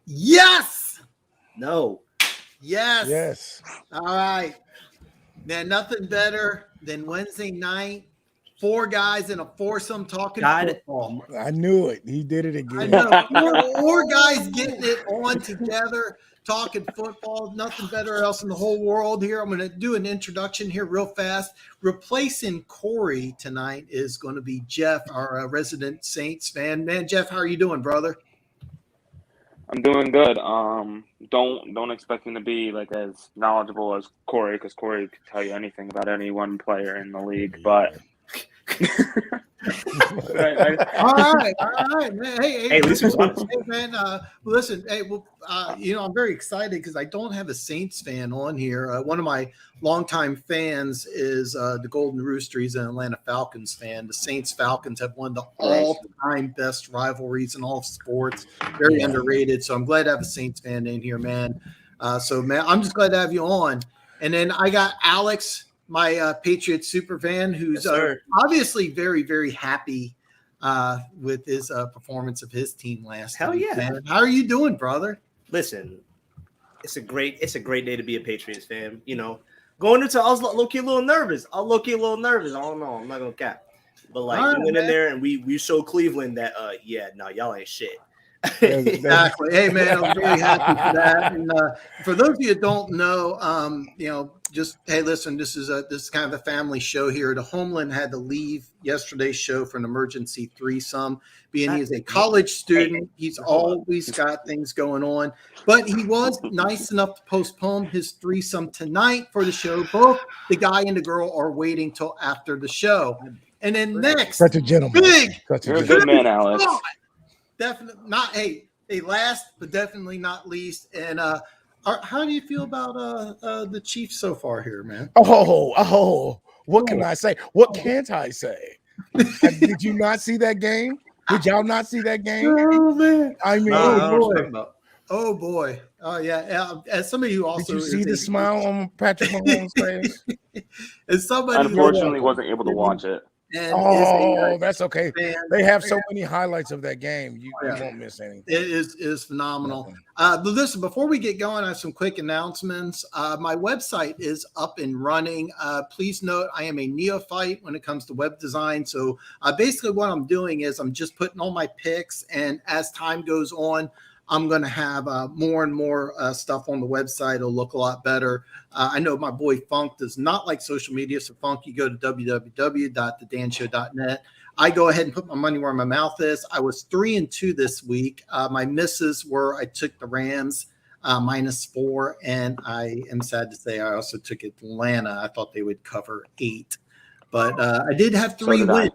Yes. No. Yes. Yes. All right. Man, nothing better than Wednesday night. 4 guys in a foursome talking football. I knew it. He did it I again. know. Four guys getting it on together, talking football. Nothing better else in the whole world here. I'm going to do an introduction here real fast. Replacing Corey tonight is going to be Jeff, our resident Saints fan. Man, Jeff, how are you doing, brother? I'm doing good. Don't expect him to be like as knowledgeable as Corey, because Corey could tell you anything about any one player in the league. But all right, man. Hey, at least hey, man. Listen, hey, well, I'm very excited because I don't have a Saints fan on here. One of my longtime fans is the Golden Rooster. He's an Atlanta Falcons fan. The Saints Falcons have one of the all-time best rivalries in all of sports. Very underrated. So I'm glad to have a Saints fan in here, man. Man, I'm just glad to have you on. And then I got Alex, my Patriots super fan, who's obviously very, very happy with his performance of his team last week. Yeah. Man. How are you doing, brother? Listen, it's a great day to be a Patriots fan. Going into, I was low-key a little nervous. I don't know. I'm not going to cap. But, we went in there and we showed Cleveland that, y'all ain't shit. Exactly. Hey, man, I'm really happy for that. And for those of you that don't know, just hey, listen, this is kind of a family show here. The Homeland had to leave yesterday's show for an emergency threesome, being he is a college student. He's always got things going on, but he was nice enough to postpone his threesome tonight for the show. Both the guy and the girl are waiting till after the show. And then next, such a gentleman. You're a good man, Alex. Definitely not. Hey, last but definitely not least. And how do you feel about the Chiefs so far here, man? What can I say? What can't I say? Did you not see that game? Did y'all not see that game? Oh man! I mean, oh boy! Oh yeah. As somebody who also did you see the smile on Patrick Mahomes' face? As somebody unfortunately wasn't able to watch it. And that's okay. They have so many highlights of that game. You won't miss anything. It is phenomenal. But listen, before we get going, I have some quick announcements. My website is up and running. Please note, I am a neophyte when it comes to web design. So basically what I'm doing is I'm just putting all my pics, and as time goes on, I'm going to have more and more stuff on the website. It'll look a lot better. I know my boy Funk does not like social media. So Funk, you go to www.thedanshow.net. I go ahead and put my money where my mouth is. I was 3-2 this week. My misses were I took the Rams -4, and I am sad to say I also took Atlanta. I thought they would cover 8. But I did have 3 wins.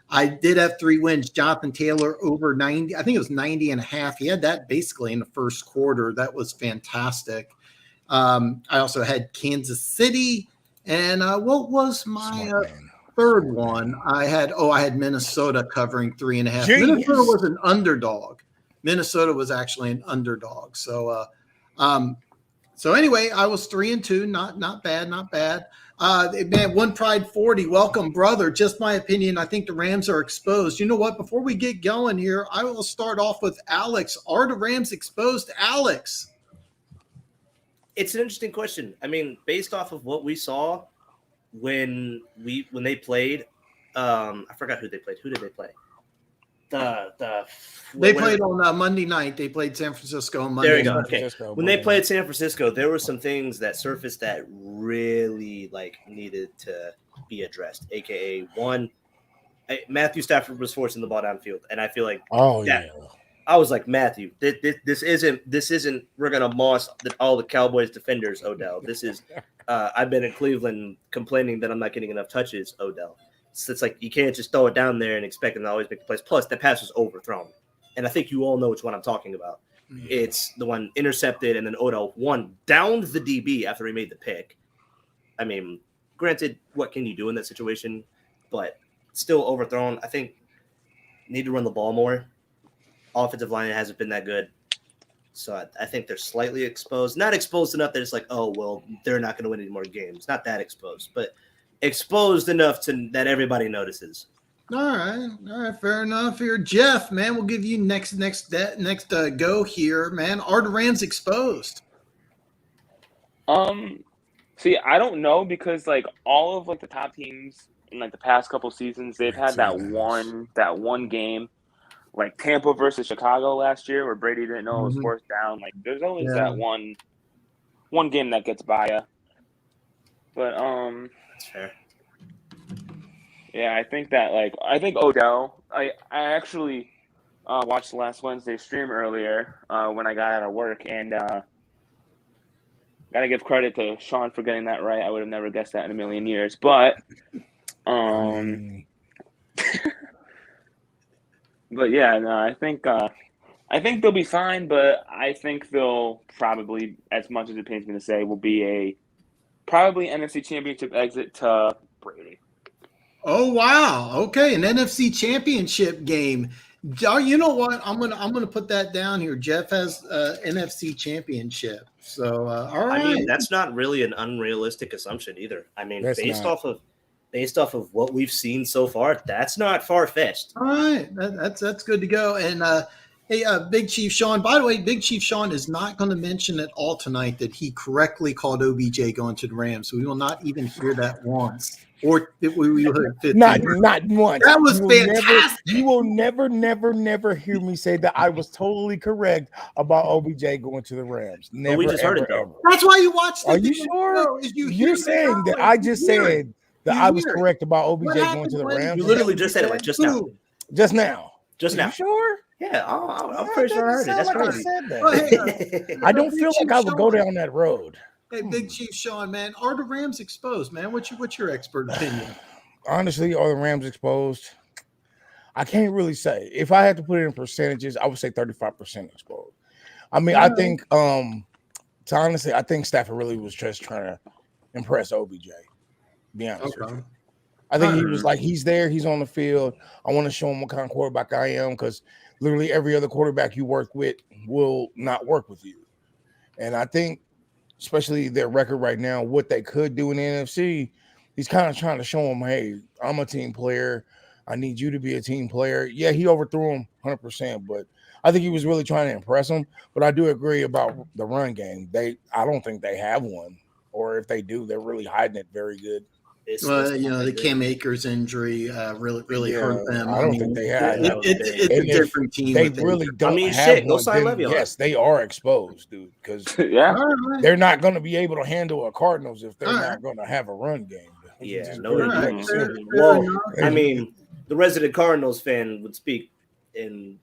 I did have 3 wins. Jonathan Taylor over 90. I think it was 90.5. He had that basically in the first quarter. That was fantastic. I also had Kansas City. And what was my third one? I had Minnesota covering 3.5. Genius. Minnesota was an underdog. Minnesota was actually an underdog. So anyway, I was 3-2. Not bad. Man, One Pride 40, welcome, brother. Just my opinion. I think the Rams are exposed. You know what? Before we get going here, I will start off with Alex. Are the Rams exposed, Alex? It's an interesting question. I mean, based off of what we saw when they played, I forgot who they played. Who did they play? They played on Monday night. They played San Francisco on Monday. There you go. Night. Okay. When they played San Francisco, there were some things that surfaced that really needed to be addressed. AKA one, Matthew Stafford was forcing the ball downfield, and I feel like I was like, Matthew, this isn't we're gonna moss all the Cowboys defenders, Odell. This is I've been in Cleveland complaining that I'm not getting enough touches, Odell. So it's like you can't just throw it down there and expect them to always make the plays. Plus, the pass was overthrown. And I think you all know which one I'm talking about. Yeah. It's the one intercepted, and then Odell downed the DB after he made the pick. I mean, granted, what can you do in that situation? But still overthrown. I think need to run the ball more. Offensive line hasn't been that good. So I think they're slightly exposed. Not exposed enough that it's like, oh, well, they're not going to win any more games. Not that exposed, but exposed enough that everybody notices. All right, fair enough. Here, Jeff, man, we'll give you next go here, man. Are the Rams exposed? See, I don't know because like all of like the top teams in like the past couple seasons, they've had that one game, like Tampa versus Chicago last year, where Brady didn't know it was fourth down. Like, there's always that one game that gets by you. But That's fair. yeah, I think Odell. I actually watched last Wednesday's stream earlier when I got out of work, and gotta give credit to Shawn for getting that right. I would have never guessed that in a million years. But but yeah, no, I think they'll be fine, but I think they'll probably, as much as it pains me to say, will be probably NFC Championship exit to Brady. Oh wow! Okay, an NFC Championship game. You know what? I'm gonna put that down here. Jeff has NFC Championship. So all right. I mean, that's not really an unrealistic assumption either. I mean, based off of what we've seen so far, that's not far fetched. All right, that's good to go. And hey, Big Chief Shawn. By the way, Big Chief Shawn is not going to mention at all tonight that he correctly called OBJ going to the Rams. So we will not even hear that once. Or we heard 15. Not once. That was fantastic. You will never hear me say that I was totally correct about OBJ going to the Rams. Never. But we just heard it though. That's why you watched. Are you sure? You're saying that I just said that I was correct about OBJ going to the Rams. You literally just said it like just now. Just now. Just now. You sure? Yeah, I'm pretty sure I heard it. That's crazy. I don't feel like I would go down that road. Hey, Big Chief Shawn, man, are the Rams exposed, man? What's your expert opinion? Honestly, are the Rams exposed? I can't really say. If I had to put it in percentages, I would say 35% exposed. I mean, I think, honestly, I think Stafford really was just trying to impress OBJ. Be honest with you. I think he was like, he's there, he's on the field. I want to show him what kind of quarterback I am, because literally every other quarterback you work with will not work with you. And I think, especially their record right now, what they could do in the NFC, he's kind of trying to show them, hey, I'm a team player. I need you to be a team player. Yeah, he overthrew him 100%, but I think he was really trying to impress him. But I do agree about the run game. I don't think they have one, or if they do, they're really hiding it very good. Well, the Cam Akers injury really hurt them. I don't think they have. It's a different team. They really don't have one. Yes, they are exposed, dude, because they're not going to be able to handle a Cardinals if they're not going to have a run game. Yeah, well, I mean, the resident Cardinals fan would speak and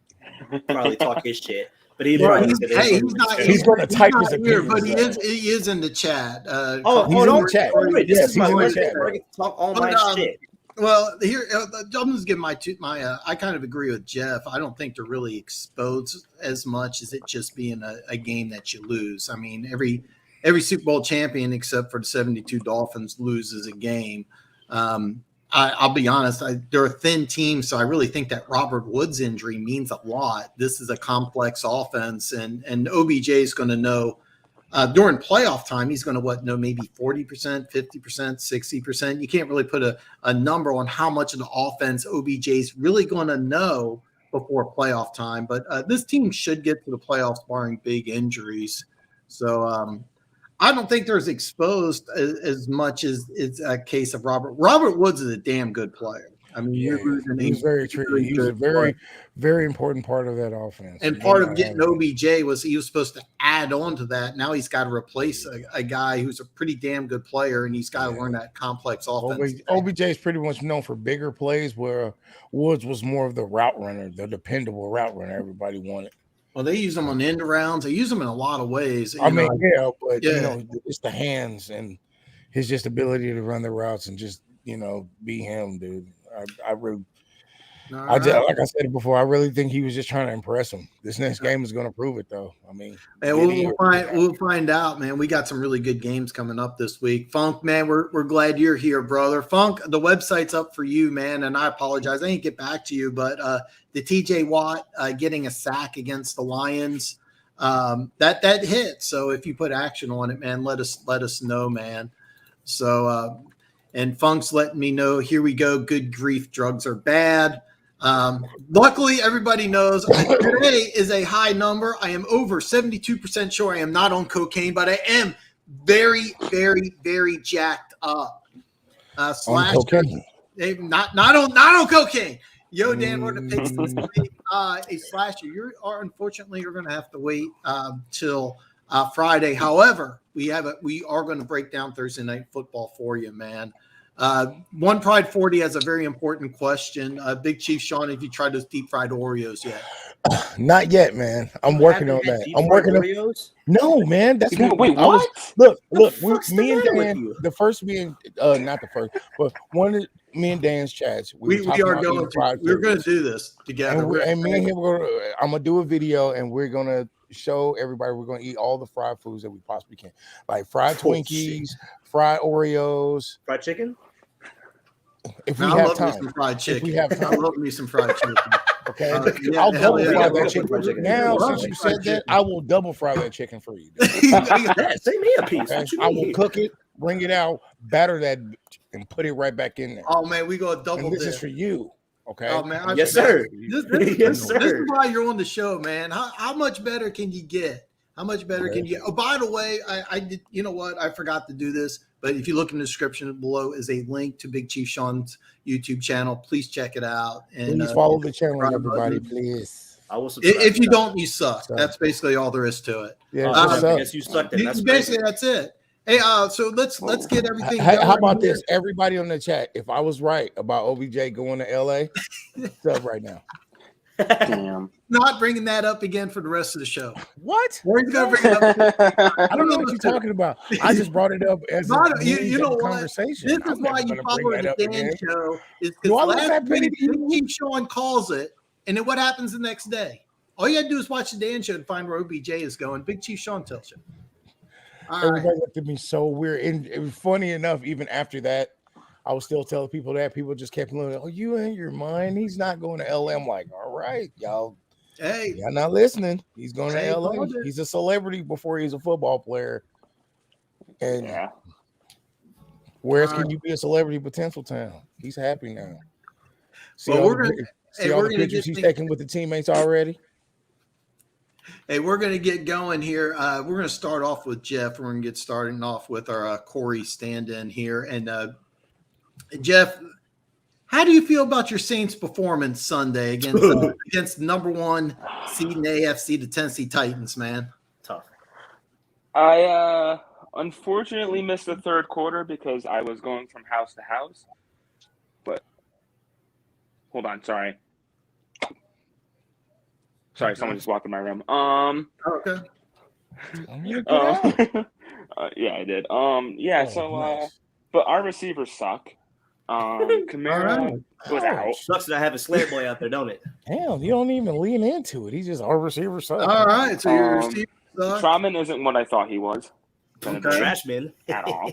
probably talk his shit. But he's going to type his opinion, but he is in the chat. He's in the chat. This is my way to talk all my shit. Well, here I'm just giving my I kind of agree with Jeff. I don't think they're really exposed as much as it just being a game that you lose. I mean, every Super Bowl champion except for the 72 Dolphins loses a game. I'll be honest, they're a thin team, so I really think that Robert Woods injury means a lot. This is a complex offense, and OBJ is going to know during playoff time, he's going to know maybe 40%, 50%, 60%. You can't really put a number on how much of the offense OBJ is really going to know before playoff time. But this team should get to the playoffs barring big injuries. So I don't think there's exposed as much as it's a case of Robert. Robert Woods is a damn good player. I mean, he's very true. He's a very, very important part of that offense. And part of getting OBJ was he was supposed to add on to that. Now he's got to replace a guy who's a pretty damn good player, and he's got to learn that complex offense. OBJ is pretty much known for bigger plays, where Woods was more of the route runner, the dependable route runner everybody wanted. Well, they use them on end rounds. They use them in a lot of ways. But it's the hands and his just ability to run the routes and just be him, dude. Like I said before, I really think he was just trying to impress him. This next game is going to prove it, though. I mean, we'll find out, man. We got some really good games coming up this week. Funk, man, we're glad you're here, brother. Funk, the website's up for you, man. And I apologize, I didn't get back to you, but the TJ Watt getting a sack against the Lions, that hit. So if you put action on it, man, let us know, man. So And Funk's letting me know, here we go. Good grief, drugs are bad. Luckily, everybody knows today is a high number. I am over 72% sure I am not on cocaine, but I am very, very, very jacked up. On cocaine. Not on cocaine. Yo, Dan, we're going to pick a slasher. Unfortunately, you're going to have to wait till Friday. However, we are going to break down Thursday Night Football for you, man. One Pride 40 has a very important question. Big Chief Shawn, have you tried those deep fried Oreos yet? Not yet, man. I'm working on that. I'm working on Oreos. No, man. That's Wait, what? Look. Me and Dan, the first me and not the first, but one of me and Dan's chats. We're going to do this together. And me and him, I'm gonna do a video, and we're gonna show everybody we're gonna eat all the fried foods that we possibly can, like fried Twinkies, fried Oreos, fried chicken. If we have time, some fried chicken. If we have time, I love me some fried chicken. Okay, I'll double fry that chicken. Now, since you said that, I will double fry that chicken for you. Send me a piece. Okay? I will cook it, bring it out, batter that, and put it right back in there. Oh man, we gonna double. And this is for you. Okay. Oh man, yes sir. This is why you're on the show, man. How much better can you get? How much better can you get? Oh, by the way, I did. You know what? I forgot to do this. But if you look in the description below is a link to Big Chief Shawn's YouTube channel. Please check it out. And please follow the channel, everybody. Please. I will if you don't, you suck. That's basically all there is to it. Yeah, I guess you suck. Basically, that's it. Hey, so let's get everything. How about this? Everybody on the chat, if I was right about OBJ going to LA, up right now. Damn. Not bringing that up again for the rest of the show. What? Where are you going to bring it up? I don't know what you're talking about. I just brought it up as a conversation. This is why you follow the Dan show. Is because last week Big Shawn calls it, and then what happens the next day? All you got to do is watch the Dan show to find where OBJ is going. Big Chief Shawn tells you. Everybody looked at me so weird. And it was funny enough, even after that, I was still telling people that. People just kept looking, oh, you in your mind? He's not going to LA. I'm like, all right, y'all. Hey, y'all not listening. He's going to LA. He's a celebrity before he's a football player. And where else can you be a celebrity but Tinseltown? He's happy now. See all the pictures he's taking with the teammates already? Hey, we're going to get going here. We're going to start off with Jeff. We're going to get starting off with our Corey stand-in here. And Jeff, how do you feel about your Saints' performance Sunday against number one seed in the AFC, the Tennessee Titans, man? Tough. I unfortunately missed the third quarter because I was going from house to house. But hold on, sorry. Sorry, someone just walked in my room. Okay. Yeah, I did. But our receivers suck. Camara was out. Sucks that I have a sled boy out there, don't it? Damn, you don't even lean into it. He's just our receiver suck. All right, so your receiver suck. Trotman isn't what I thought he was. Trash man at all.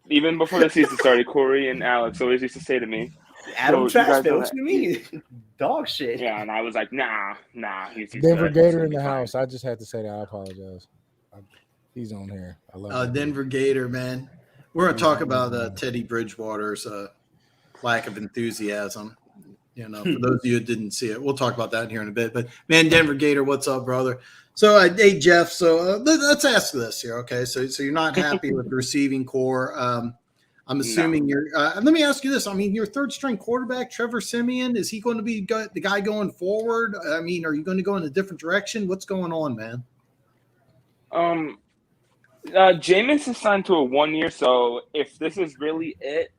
Even before the season started, Corey and Alex always used to say to me, Adam trash man, what you mean? Dog shit. Yeah, and I was like, nah. He's Denver Gator in the house. I just had to say that. I apologize. He's on here. I love Denver Gator, man. We're going to talk about Teddy Bridgewater's lack of enthusiasm. You know, for those of you who didn't see it, we'll talk about that here in a bit. But, man, Denver Gator, what's up, brother? So, hey, Jeff, so let's ask this here, okay? So you're not happy with the receiving core. I'm assuming you're let me ask you this. I mean, your third-string quarterback, Trevor Siemian, is he going to be the guy going forward? I mean, are you going to go in a different direction? What's going on, man? Jameis is signed to a 1 year, so if this is really it,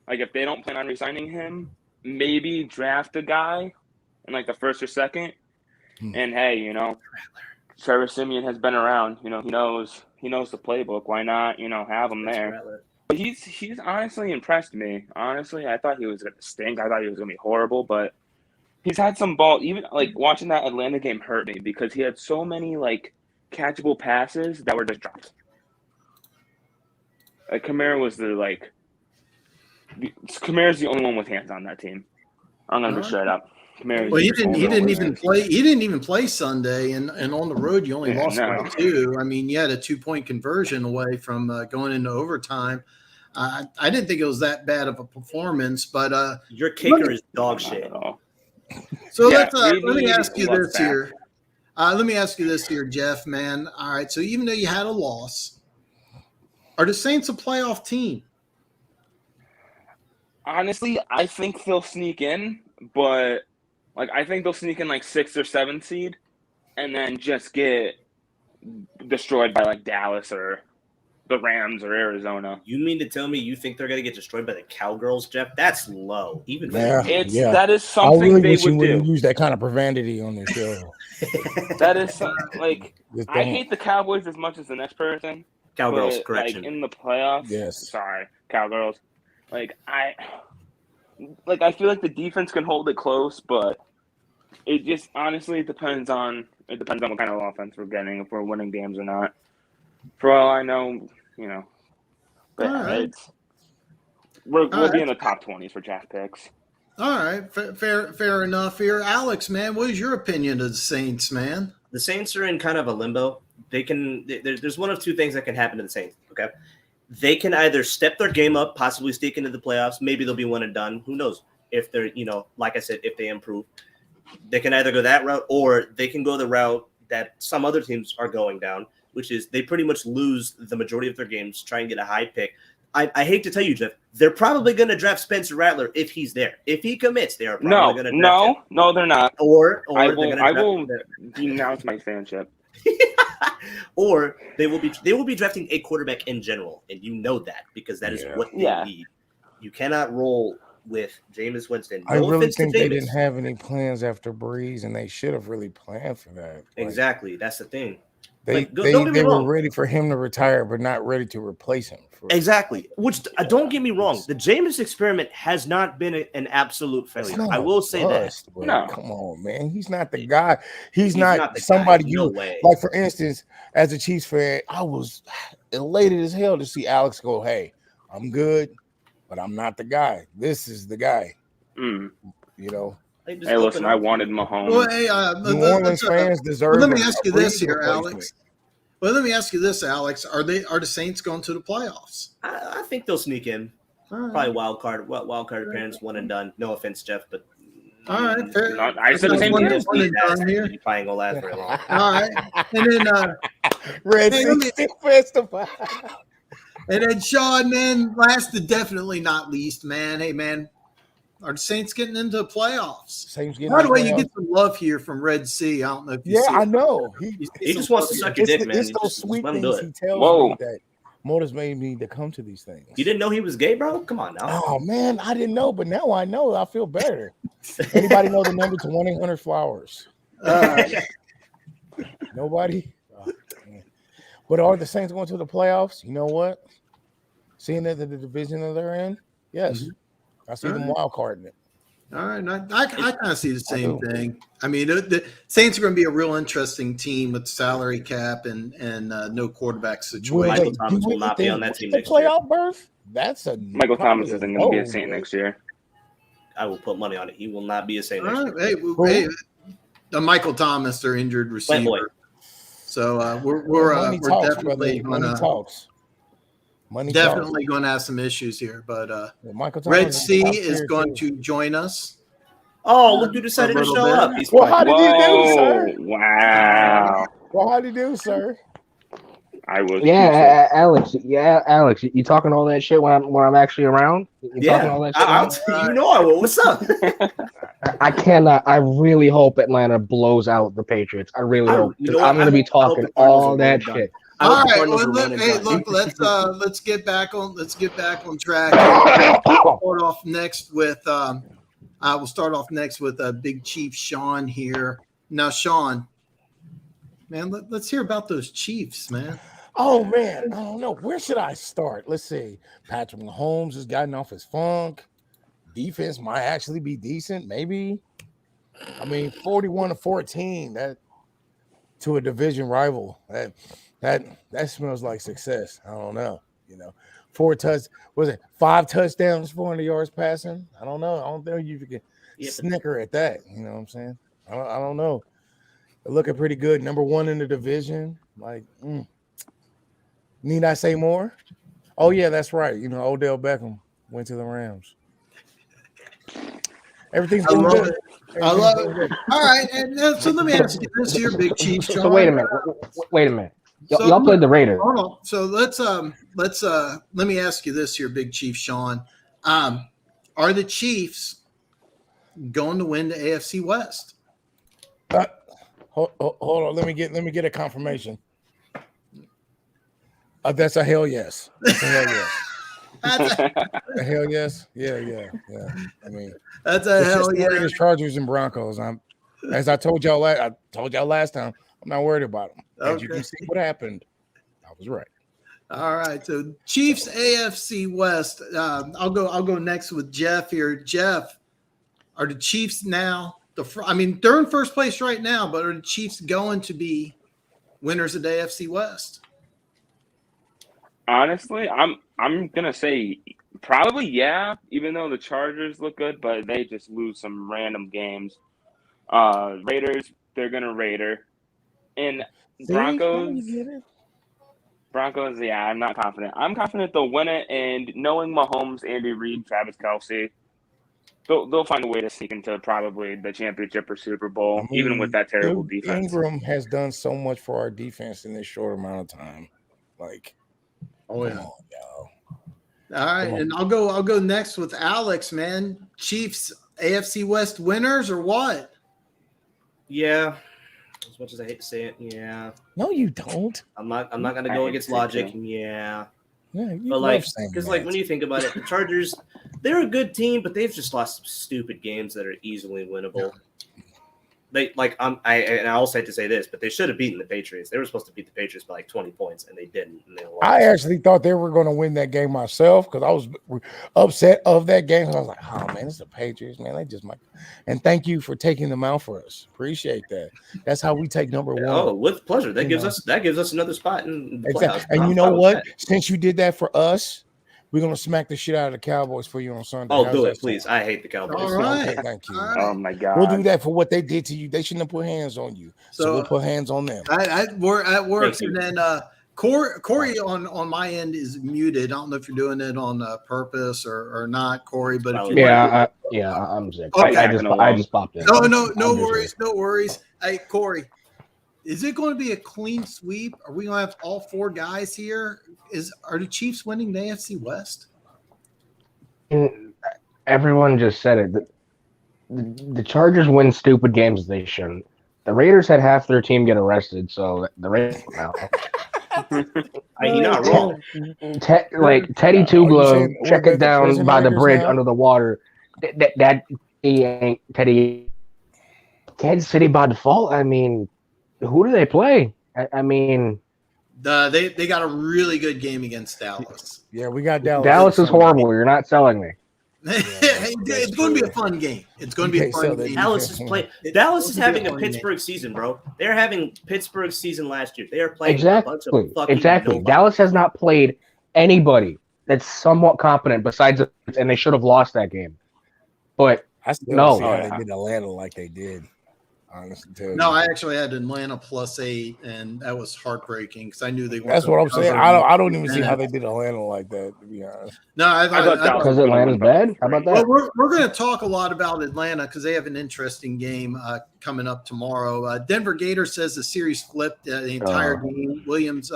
like if they don't plan on resigning him, maybe draft a guy in like the first or second. And hey, you know, Trevor Siemian has been around. You know, he knows the playbook. Why not, have him there? But he's honestly impressed me. Honestly, I thought he was going to stink. I thought he was going to be horrible, but he's had some ball. Even like watching that Atlanta game hurt me because he had so many like catchable passes that were just dropped. Like Kamara was Kamara's the only one with hands on that team. I'm gonna be straight up. Well, he didn't even play. He didn't even play Sunday, and on the road you only lost by 2. I mean, you had a 2-point conversion away from going into overtime. I didn't think it was that bad of a performance, but Your kicker is dog shit. so Yeah, let me need ask you Lutz this back. here. Let me ask you this here, Jeff, man. All right, so even though you had a loss, are the Saints a playoff team? Honestly, I think they'll sneak in, but like I think they'll sneak in like 6th or 7th seed, and then just get destroyed by like Dallas or the Rams or Arizona. You mean to tell me you think they're gonna get destroyed by the Cowgirls, Jeff? That's low. Even for Yeah, me. That is I something really they wish you would wouldn't do. use that kind of profanity on the show. That is like Just I don't. hate the Cowboys as much as the next person. Cowgirls, But correction. like in the playoffs, Yes. sorry, Cowgirls. I feel like the defense can hold it close, but it just honestly depends on what kind of offense we're getting, if we're winning games or not. For all I know, but All right. we'll be in the top 20s for draft picks. All right, fair enough here. Alex, man, what is your opinion of the Saints, man? The Saints are in kind of a limbo. There's one of two things that can happen to the Saints. Okay, they can either step their game up, possibly sneak into the playoffs. Maybe they'll be one and done. Who knows? If they're, like I said, if they improve, they can either go that route or they can go the route that some other teams are going down, which is they pretty much lose the majority of their games, try and get a high pick. I hate to tell you, Jeff, they're probably going to draft Spencer Rattler if he's there. If he commits, they are probably going to draft him. No, they're not. Or I they're will denounce my fanship. Or they will be drafting a quarterback in general, and you know that because that is what they need. You cannot roll with Jameis Winston. I really think they didn't have any plans after Breeze, and they should have really planned for that. Exactly, that's the thing. They were ready for him to retire, but not ready to replace him. Exactly. Which don't get me wrong, the Jameis experiment has not been an absolute failure. I will say that. No, come on, man. He's not the guy. He's not somebody you like. For instance, as a Chiefs fan, I was elated as hell to see Alex go, "Hey, I'm good, but I'm not the guy. This is the guy." Mm. Hey, listen, I wanted Mahomes. Well, hey, New Orleans fans deserve. Let me ask you this here, Alex. Well, let me ask you this, Alex. Are the Saints going to the playoffs? I think they'll sneak in. Right. Probably wild card appearance, one and done. No offense, Jeff, but all right, fair. I said the same thing. One and done here. You probably ain't gonna last very long. All right, and then Red Sea Festival. And then Shawn, man, last but definitely not least, man. Hey, man, are the Saints getting into the playoffs? By the way, you get some love here from Red Sea. I don't know if you see I know. He just wants to suck your dick, man. It's those sweet things he tells me that motivates me to come to these things. You didn't know he was gay, bro? Come on now. Oh, man, I didn't know, but now I know. I feel better. Anybody know the number to 1-800-FLOWERS? Nobody? Oh, but are the Saints going to the playoffs? You know what? Seeing that the division that they're in, yes. Mm-hmm. I see them wild carding it. All right. I kind of see the same thing. I mean, the Saints are going to be a real interesting team with salary cap and no quarterback situation. Michael Thomas will not be on that team next year. Playoff berth? Michael Thomas isn't going to be a Saint next year. I will put money on it. He will not be a Saint next year. Hey, Michael Thomas, their injured receiver. So we're definitely going to going to have some issues here, but Red Sea is going to join us. Oh, look who decided to show up. How did you do, sir? Wow. Well, how did you do, sir? I was. Yeah, Alex. Yeah, Alex. You talking all that shit when I'm actually around? Talking all that shit I will. What's up? I cannot. I really hope Atlanta blows out the Patriots. I really hope. I'm going to be talking all that shit. All right. Well, let's get back on track. We'll start off next with Big Chief Shawn here. Now, Shawn, man, let's hear about those Chiefs, man. Oh man, I don't know. Where should I start? Let's see. Patrick Mahomes has gotten off his funk. Defense might actually be decent, maybe. I mean, 41-14. That to a division rival. That smells like success. I don't know. 5 touchdowns, 400 yards passing? I don't know. I don't think you can snicker at that. You know what I'm saying? I don't know. They're looking pretty good. Number 1 in the division. Need I say more? Oh yeah, that's right. You know, Odell Beckham went to the Rams. Everything's going good. I love it. All right, and so let me ask you this here, Big Chief. So wait a minute. Wait a minute. Y'all played the Raiders. Hold on. So let me ask you this here, Big Chief Shawn. Are the Chiefs going to win the AFC West? Hold on. Let me get a confirmation. That's a hell yes. That's a hell yes. A hell yes. Yeah. I mean, that's a hell yes. Raiders, Chargers, and Broncos. As I told y'all last time, I'm not worried about them. As you can see what happened, I was right. All right. So Chiefs AFC West. I'll go next with Jeff here. Jeff, are the Chiefs now they're in first place right now, but are the Chiefs going to be winners of the AFC West? Honestly, I'm gonna say probably yeah. Even though the Chargers look good, but they just lose some random games. Raiders, they're gonna Raider, and Broncos. Yeah, I'm not confident. I'm confident they'll win it, and knowing Mahomes, Andy Reid, Travis Kelce, they'll find a way to sneak into probably the championship or Super Bowl, even with that terrible defense. Ingram has done so much for our defense in this short amount of time. Oh yeah. All right, and I'll go next with Alex, man. Chiefs AFC West winners or what? Yeah. As much as I hate to say it, yeah. No, you don't. I'm not gonna go against logic. Yeah. Yeah, but because when you think about it, the Chargers, they're a good team, but they've just lost some stupid games that are easily winnable. I also hate to say this, but they should have beaten the Patriots. They were supposed to beat the Patriots by 20 points, and they didn't. And they lost. I actually thought they were going to win that game myself because I was upset of that game. I was like, "Oh man, it's the Patriots, man. They just might." And thank you for taking them out for us. Appreciate that. That's how we take number one. Oh, with pleasure. That gives us another spot in the playoffs. And you know what? Since you did that for us, we're gonna smack the shit out of the Cowboys for you on Sunday. Oh, do it, please. I hate the Cowboys. All right. Okay, thank you. Oh my God. We'll do that for what they did to you. They shouldn't have put hands on you. So we'll put hands on them. That works. And then Corey on my end is muted. I don't know if you're doing it on purpose or not, Corey. But if I'm sick. Okay. I just popped in. No worries. Hey, Corey. Is it going to be a clean sweep? Are we going to have all four guys here? Are the Chiefs winning the AFC West? Everyone just said it. The Chargers win stupid games they shouldn't. The Raiders had half their team get arrested, so the Raiders now. You're not wrong. Teddy Two Glove, check it down by the bridge under the water. That he ain't Teddy. Kansas City by default. I mean, who do they play? I mean, they got a really good game against Dallas. Yeah, we got Dallas. Dallas is horrible. You're not selling me. It's going to be a fun game. It's going to be a fun game. Dallas is having a Pittsburgh season, bro. They're having Pittsburgh season last year. They are playing exactly. Nobody. Dallas has not played anybody that's somewhat competent besides, and they should have lost that game. But I still see how they did Atlanta like they did. Honestly, no, I actually had Atlanta +8, and that was heartbreaking because I knew they. That's what I'm saying. I don't even see how they did Atlanta like that. To be honest, no, I thought because Atlanta's bad. How about that? Well, we're going to talk a lot about Atlanta because they have an interesting game coming up tomorrow. Denver Gator says the series flipped the entire game. Williams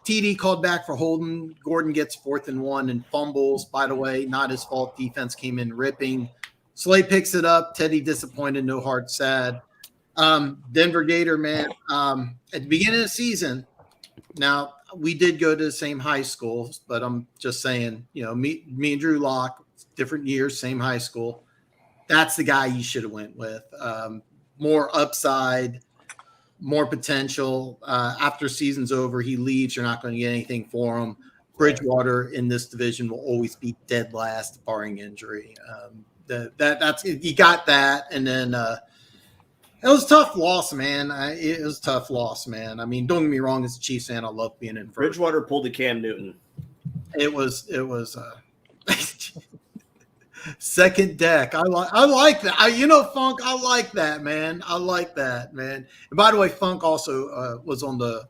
TD called back for holding. Gordon gets 4th and 1 and fumbles. By the way, not his fault. Defense came in ripping. Slay picks it up. Teddy disappointed. No heart, sad. Denver Gator, man, at the beginning of the season, now we did go to the same high school, but I'm just saying, me and Drew Lock, different years, same high school. That's the guy you should have went with. More upside, more potential. After season's over, he leaves. You're not going to get anything for him. Bridgewater in this division will always be dead last, barring injury. That's you got that, and then it was a tough loss, man. It was a tough loss, man. I mean, don't get me wrong, as a Chiefs fan, I love being in first. Bridgewater pulled the Cam Newton. It was second deck. I like that. Funk, I like that, man. And by the way, Funk also was on the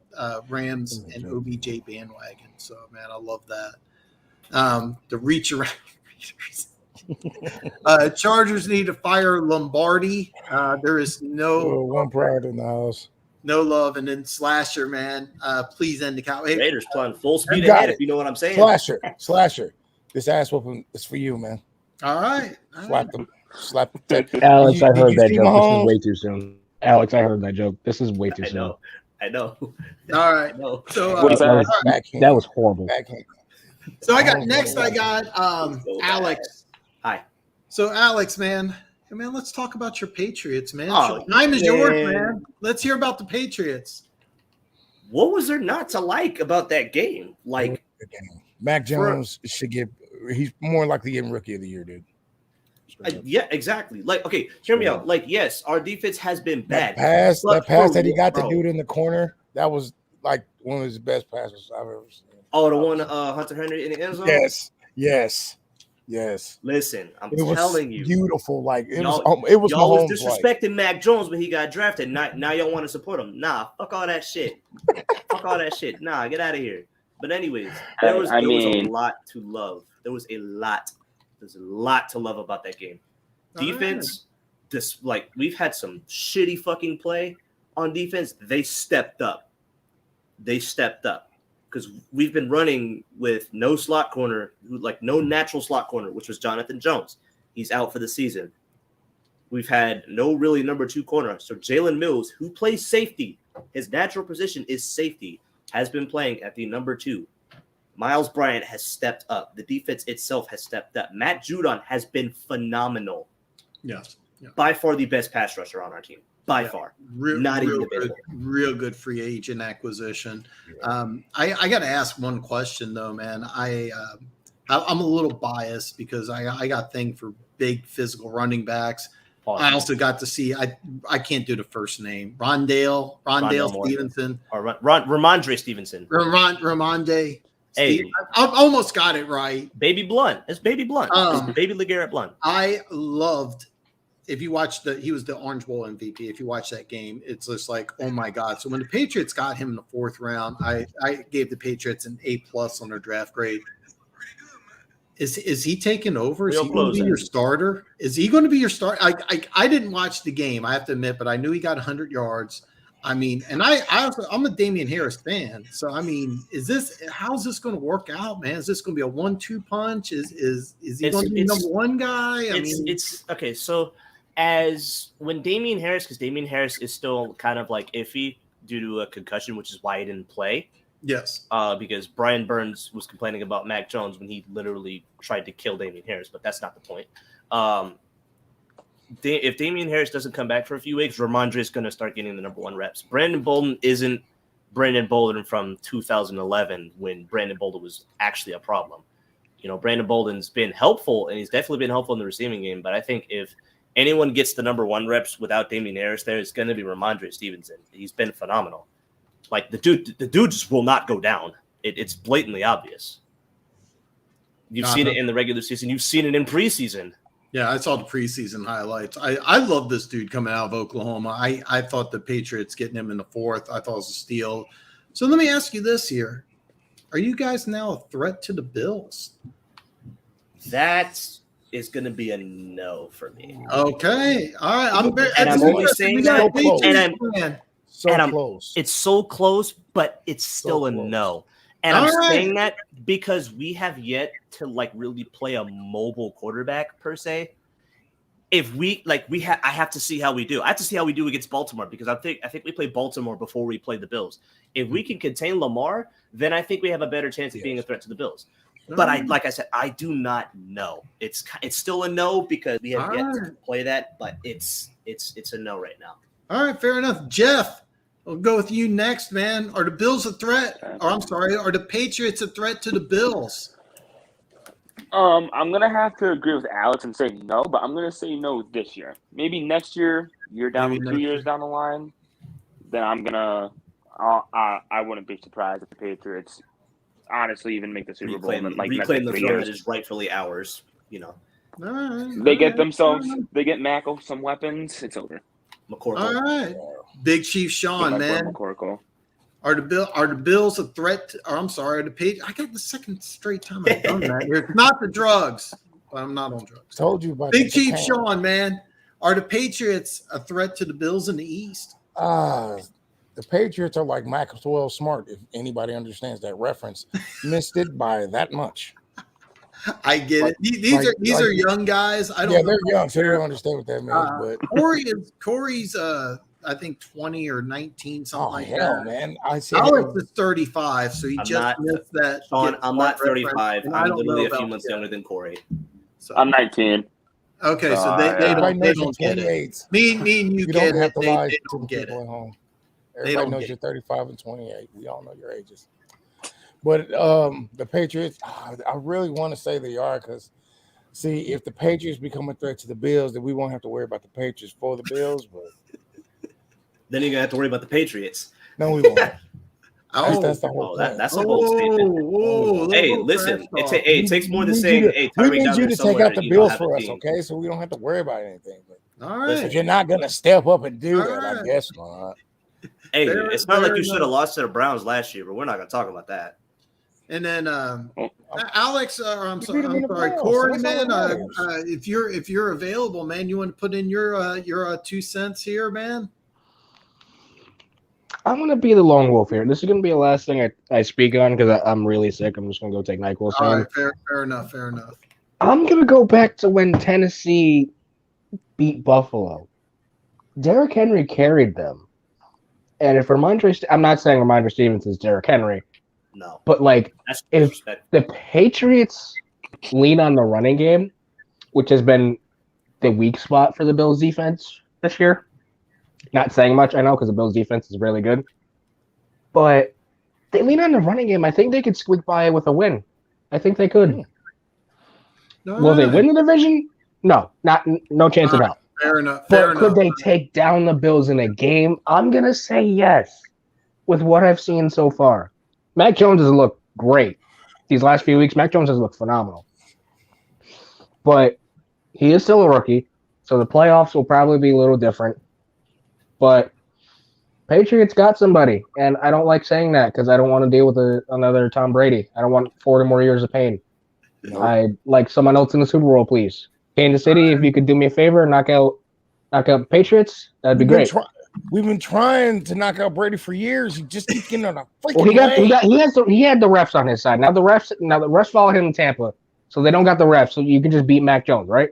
Rams and OBJ bandwagon. So, man, I love that. The reach around. Chargers need to fire Lombardi. There is one pride in the house. No love. And then Slasher, man, please end the count. Hey, Raiders playing full speed ahead, if you know what I'm saying. Slasher. This ass whooping is for you, man. All right. Slap them. Alex, I heard that joke. This is way too soon. Alex, I heard that joke. This is way too soon. I know. All right. So that was horrible. So I got Alex. Hi. So Alex, man. Hey, man, let's talk about your Patriots, man. Oh, time is yours, man. Let's hear about the Patriots. What was there not to like about that game? Like, Mac Jones should get. He's more likely getting Rookie of the Year, dude. Yeah, exactly. Like, okay, hear me out. Like, yes, our defense has been bad. That pass that he got the dude in the corner, that was like one of his best passes I've ever seen. Oh, the one Hunter Henry in the end zone? Yes. Listen, I'm telling you. Beautiful. Like, it was y'all was disrespecting Mac Jones when he got drafted. Now y'all want to support him. Nah, fuck all that shit. Nah, get out of here. But anyways, there was a lot to love. There's a lot to love about that game. Defense, we've had some shitty fucking play on defense. They stepped up. Because we've been running with no slot corner, no natural slot corner, which was Jonathan Jones. He's out for the season. We've had no really number 2 corner. So Jalen Mills, who plays safety, his natural position is safety, has been playing at the number 2. Miles Bryant has stepped up. The defense itself has stepped up. Matt Judon has been phenomenal. Yes. Yeah. By far the best pass rusher on our team. By far. Not even debatable. Real good free agent acquisition. I got to ask one question, though, man. I'm a little biased because I got a thing for big physical running backs. Awesome. I also got to see, I can't do the first name. Rondale Stevenson. Or Ramondre Stevenson. Ramondre. Hey, I almost got it right. Baby Blunt. It's Baby Blunt. It's Baby LeGarrette Blunt. I loved, if you watch he was the Orange Bowl MVP. If you watch that game, it's just like, oh my God. So when the Patriots got him in the 4th round, I gave the Patriots an A+ on their draft grade. Is he taking over? Is he going to be your starter? Is he going to be your starter? I didn't watch the game, I have to admit, but I knew he got 100 yards. I mean, and I'm a Damien Harris fan. So, I mean, how's this going to work out, man? Is this going to be a 1-2 punch? Is he going to be number 1 guy? It's okay. So when Damien Harris, because Damien Harris is still kind of like iffy due to a concussion, which is why he didn't play. Yes. Because Brian Burns was complaining about Mac Jones when he literally tried to kill Damien Harris, but that's not the point. If Damien Harris doesn't come back for a few weeks, Ramondre is going to start getting the number 1 reps. Brandon Bolden isn't Brandon Bolden from 2011 when Brandon Bolden was actually a problem. You know, Brandon Bolden's been helpful, and he's definitely been helpful in the receiving game. But I think if anyone gets the number 1 reps without Damien Harris there, it's going to be Ramondre Stevenson. He's been phenomenal. Like, the dude just will not go down. It's blatantly obvious. You've seen it in the regular season. You've seen it in preseason. Yeah, I saw the preseason highlights. I love this dude coming out of Oklahoma. I thought the Patriots getting him in the 4th, I thought it was a steal. So let me ask you this here. Are you guys now a threat to the Bills? That is going to be a no for me. Okay. All right. I'm only saying that. Close. It's so close, but it's still a no. And I'm saying that because we have yet to really play a mobile quarterback per se. If I have to see how we do. I have to see how we do against Baltimore because I think we play Baltimore before we play the Bills. If we can contain Lamar, then I think we have a better chance of being a threat to the Bills. But like I said, I do not know. It's still a no because we have yet to play that, but it's a no right now. All right, fair enough. Jeff, we'll go with you next, man. Are the Bills a threat? Or are the Patriots a threat to the Bills? I'm gonna have to agree with Alex and say no, but I'm gonna say no this year. Maybe next year, 2 years down the line, then I wouldn't be surprised if the Patriots honestly even make the Super Bowl. Reclaim the throne is rightfully ours. You know, they get Mac some weapons. It's over. McCorkle. All right, Big Chief Shawn, man. McCorkle. Are the Bills a threat? I'm sorry, are the Patriots? I got the second straight time I've done that. It's not the drugs, but I'm not on drugs. Told you about Big Chief Shawn, man. Are the Patriots a threat to the Bills in the East? The Patriots are like Maxwell Smart, if anybody understands that reference. Missed it by that much. I get it. These are young guys. I don't know. They're young, so they don't understand what that means. But Corey's I think 20 or 19, something like that. Man. I said Alex is 35, so he I'm just not, missed that. Sean, I'm not 35. I'm I'm literally a few months younger than Corey. So, I'm 19. Okay, so they don't get it. Me and you don't get have it. to lie They to don't get people it. at home. Everybody knows you're 35 and 28. We all know your ages. But the Patriots, I really want to say they are because, see, if the Patriots become a threat to the Bills, then we won't have to worry about the Patriots for the Bills. But then you're going to have to worry about the Patriots. No, we won't. That's the whole point. That's a bold statement. Hey, listen, it takes more than saying, hey, we need you to take out the Bills for us, okay? So we don't have to worry about anything. But all right. If you're not going to step up and do that, I guess not. Hey, it's not like you should have lost to the Browns last year, but we're not going to talk about that. And then Alex, I'm sorry, Corey, man. If you're available, man, you want to put in your 2 cents here, man? I'm going to be the lone wolf here. This is going to be the last thing I speak on because I'm really sick. I'm just going to go take NyQuil. All right, fair enough. I'm going to go back to when Tennessee beat Buffalo. Derrick Henry carried them. And if I'm not saying Ramondre Stevenson is Derrick Henry. No. But, if the Patriots lean on the running game, which has been the weak spot for the Bills defense this year, not saying much, I know, because the Bills defense is really good. But they lean on the running game. I think they could squeak by with a win. I think they could. Will they win the division? No, no chance of hell. Fair enough. But could they take down the Bills in a game? I'm going to say yes with what I've seen so far. Mac Jones has looked great. These last few weeks, Mac Jones has looked phenomenal. But he is still a rookie, so the playoffs will probably be a little different. But Patriots got somebody, and I don't like saying that because I don't want to deal with another Tom Brady. I don't want 40 more years of pain. Nope. I'd like someone else in the Super Bowl, please. Kansas City, if you could do me a favor and knock out Patriots, that'd be great. We've been trying to knock out Brady for years. He just keeps getting on a freaking he had the refs on his side. Now the refs follow him in Tampa, so they don't got the refs. So you can just beat Mac Jones, right?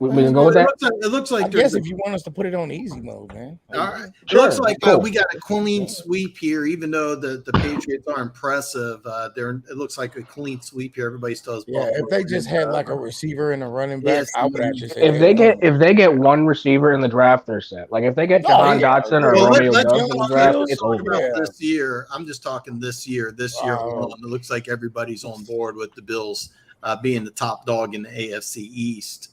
We can go with that. It looks like I guess if you want us to put it on easy mode, man. All right. It looks like we got a clean sweep here, even though the Patriots are impressive. It looks like a clean sweep here. Everybody still has if they just had like a receiver and a running back, I would actually say if they get one receiver in the draft, they're set. Like if they get Jahan Dotson or Romeo Doubs in the draft, it's over. This year, I'm just talking this year. This year alone, it looks like everybody's on board with the Bills being the top dog in the AFC East.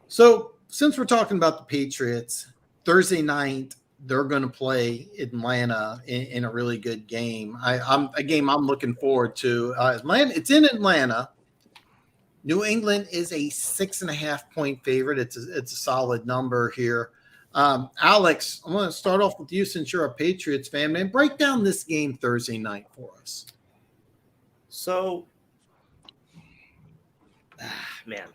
So since we're talking about the Patriots, Thursday night they're going to play Atlanta in a really good game. A game I'm looking forward to. Atlanta, it's in Atlanta. New England is a 6.5 point favorite. It's a solid number here. Alex, I'm going to start off with you since you're a Patriots fan, man. Break down this game Thursday night for us. So, man.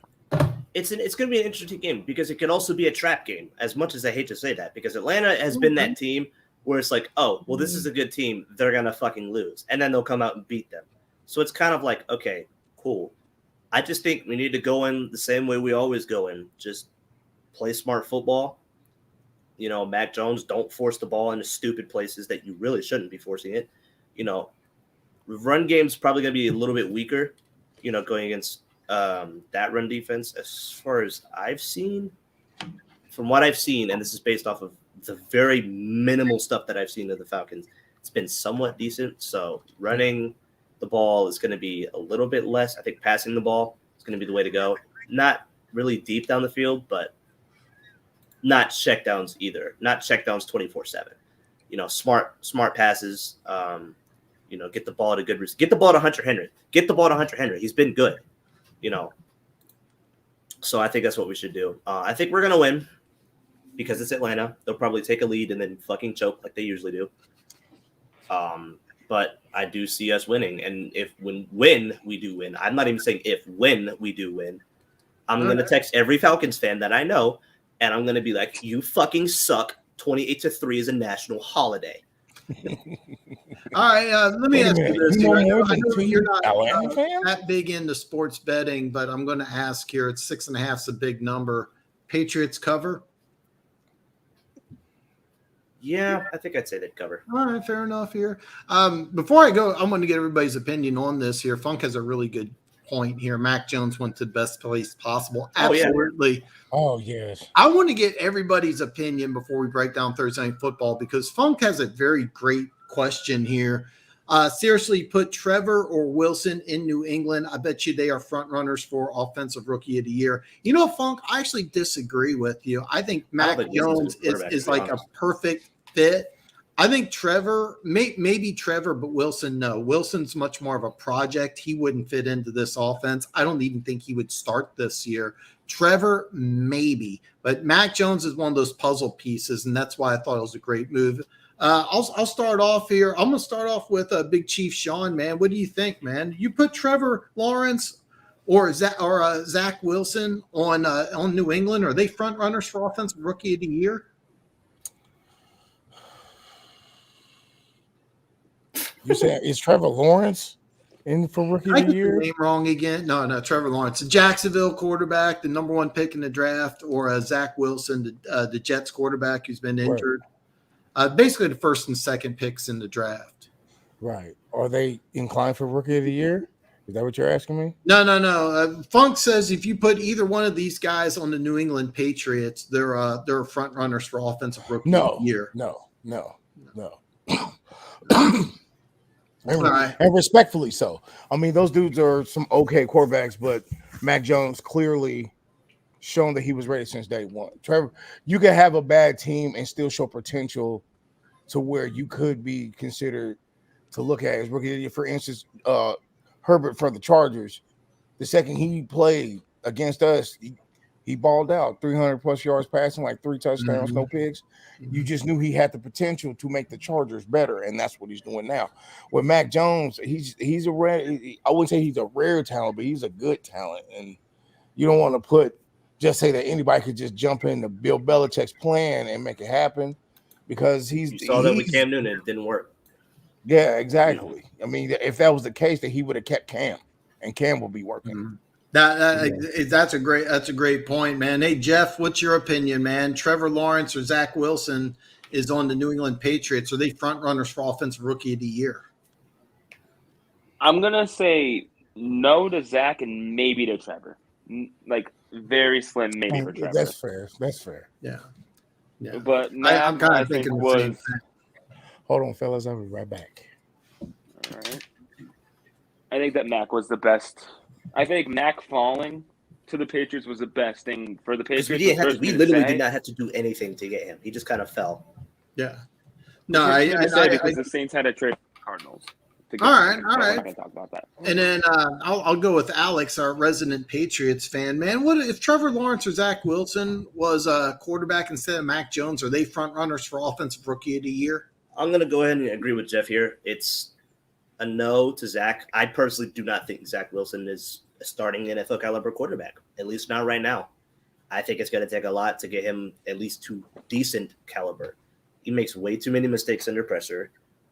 It's going to be an interesting game because it could also be a trap game, as much as I hate to say that, because Atlanta has been that team where it's like, oh, well, this is a good team. They're going to fucking lose. And then they'll come out and beat them. So it's kind of like, okay, cool. I just think we need to go in the same way we always go in. Just play smart football. You know, Mac Jones, don't force the ball into stupid places that you really shouldn't be forcing it. You know, run game's probably going to be a little bit weaker, you know, going against that run defense. As far as I've seen, from what I've seen, and this is based off of the very minimal stuff that I've seen of the Falcons, it's been somewhat decent. So running the ball is going to be a little bit less. I think passing the ball is going to be the way to go. Not really deep down the field, but not checkdowns either. Not checkdowns 24/7. You know, smart passes. You know, get the ball to get the ball to Hunter Henry. He's been good. You know, so I think that's what we should do. I think we're going to win because it's Atlanta. They'll probably take a lead and then fucking choke like they usually do. But I do see us winning. And when we do win, I'm not even saying if, when we do win, I'm going to text every Falcons fan that I know, and I'm going to be like, you fucking suck. 28-3 is a national holiday. All right, let me ask you this. You I know know you're not Atlanta fans? that big into sports betting, but I'm going to ask here. It's 6.5 is a big number. Patriots cover? Yeah, I think I'd say they'd cover. All right, fair enough here. Before I go, I'm going to get everybody's opinion on this here. Funk has a really good point here. Mac Jones went to the best place possible. Absolutely. Oh, yes. I want to get everybody's opinion before we break down Thursday Night Football because Funk has a very great question here. Seriously, put Trevor or Wilson in New England. I bet you they are front runners for Offensive Rookie of the Year. You know, Funk, I actually disagree with you. I think Mac Jones is like a perfect fit. I think Trevor, maybe Trevor, but Wilson, no. Wilson's much more of a project. He wouldn't fit into this offense. I don't even think he would start this year. Trevor, maybe. But Mac Jones is one of those puzzle pieces, and that's why I thought it was a great move. I'll start off here. I'm going to start off with Big Chief Shawn, man. What do you think, man? You put Trevor Lawrence or Zach Wilson on New England? Are they front runners for Offensive Rookie of the Year? You said is Trevor Lawrence in for Rookie of the Year? Name wrong again? No, Trevor Lawrence, the Jacksonville quarterback, the number 1 pick in the draft, or Zach Wilson, the Jets quarterback who's been injured. Right. Basically, the first and second picks in the draft. Right? Are they inclined for Rookie of the Year? Is that what you're asking me? No. Funk says if you put either one of these guys on the New England Patriots, they're front runners for Offensive Rookie of the Year. No. And respectfully so. I mean, those dudes are some okay quarterbacks, but Mac Jones clearly shown that he was ready since day one. Trevor, you can have a bad team and still show potential to where you could be considered to look at as rookie of the year. For instance, Herbert for the Chargers, the second he played against us, he balled out 300 plus yards passing, like 3 touchdowns, no picks. You just knew he had the potential to make the Chargers better, and that's what he's doing now. With Mac Jones, he's a rare. I wouldn't say he's a rare talent, but he's a good talent, and you don't want to just say that anybody could just jump into Bill Belichick's plan and make it happen because you saw that with Cam Newton, it didn't work. Yeah, exactly. I mean, if that was the case, that he would have kept Cam, and Cam will be working. That's a great point, man. Hey, Jeff, what's your opinion, man? Trevor Lawrence or Zach Wilson is on the New England Patriots. Are they front runners for Offensive Rookie of the Year? I'm gonna say no to Zach and maybe to Trevor. Like very slim, maybe for Trevor. That's fair. Yeah. But I'm kind of thinking the same thing. Hold on, fellas. I'll be right back. All right. I think that Mac was the best. I think Mac falling to the Patriots was the best thing for the Patriots. We literally did not have to do anything to get him. He just kind of fell. Yeah. No, because the Saints had a trade Cardinals. All right. I'm not going to talk about that. And then I'll go with Alex, our resident Patriots fan. Man, what if Trevor Lawrence or Zach Wilson was a quarterback instead of Mac Jones? Are they front runners for Offensive Rookie of the Year? I'm going to go ahead and agree with Jeff here. It's a no to Zach. I personally do not think Zach Wilson is a starting NFL caliber quarterback, at least not right now. I think it's going to take a lot to get him at least to decent caliber. He makes way too many mistakes under pressure.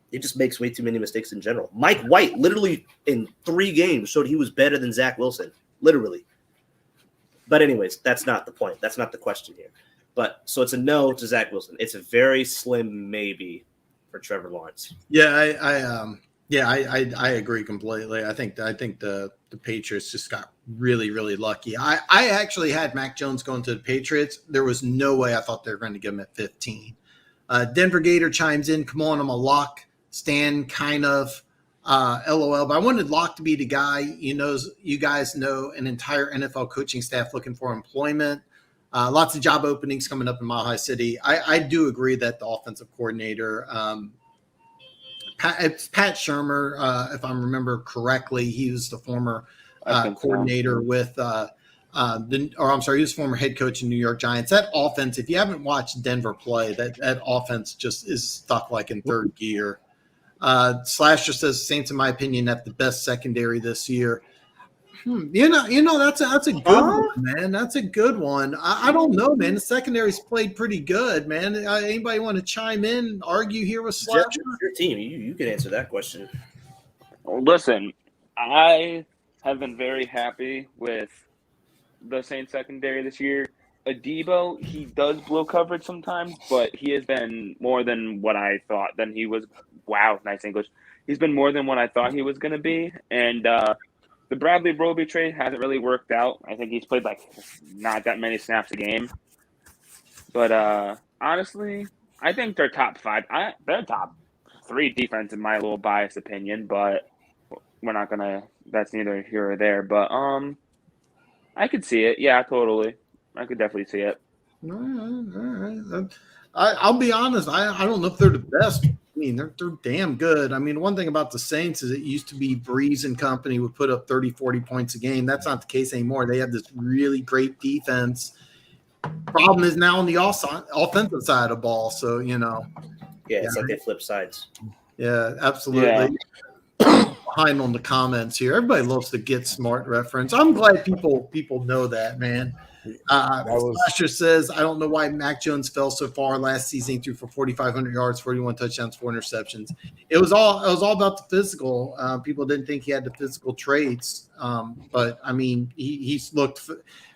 He just makes way too many mistakes in general. Mike White literally in 3 games showed he was better than Zach Wilson, literally. But anyways, that's not the point. That's not the question here. But so it's a no to Zach Wilson. It's a very slim maybe for Trevor Lawrence. Yeah, I agree completely. I think the Patriots just got really, really lucky. I actually had Mac Jones going to the Patriots. There was no way I thought they were going to give him at 15. Denver Gator chimes in. Come on, I'm a lock. Stan kind of LOL. But I wanted Locke to be the guy. You guys know an entire NFL coaching staff looking for employment. Lots of job openings coming up in Mile High City. I do agree that the offensive coordinator, it's Pat Shurmur, if I remember correctly. He was the former coordinator with he was former head coach in New York Giants. That offense, if you haven't watched Denver play, that offense just is stuck like in third gear. Slasher says Saints, in my opinion, have the best secondary this year. You know, that's a good one, man. That's a good one. I don't know, man. The secondary's played pretty good, man. Anybody want to chime in, argue here with Slasher? Jeff, your team, you can answer that question. Listen, I have been very happy with the Saints secondary this year. Adebo, he does blow coverage sometimes, but he has been more than what I thought. Then he was, wow, nice English. He's been more than what I thought he was going to be. And the Bradley Roby trade hasn't really worked out. I think he's played like not that many snaps a game. But honestly, I think they're top 5. They're top 3 defense in my little biased opinion, but we're not going to – that's neither here or there. But I could see it. Yeah, totally. I could definitely see it. All right. I'll be honest. I don't know if they're the best. I mean, they're damn good. I mean, one thing about the Saints is it used to be Breeze and company would put up 30, 40 points a game. That's not the case anymore. They have this really great defense. Problem is now on the offensive side of the ball. So, you know. Yeah, it's like they flip sides. Yeah, absolutely. Yeah. Behind on the comments here. Everybody loves the Get Smart reference. I'm glad people know that, man. Slasher says, I don't know why Mac Jones fell so far last season. He threw for 4,500 yards, 41 touchdowns, 4 interceptions. It was all about the physical. People didn't think he had the physical traits, but I mean, he's looked.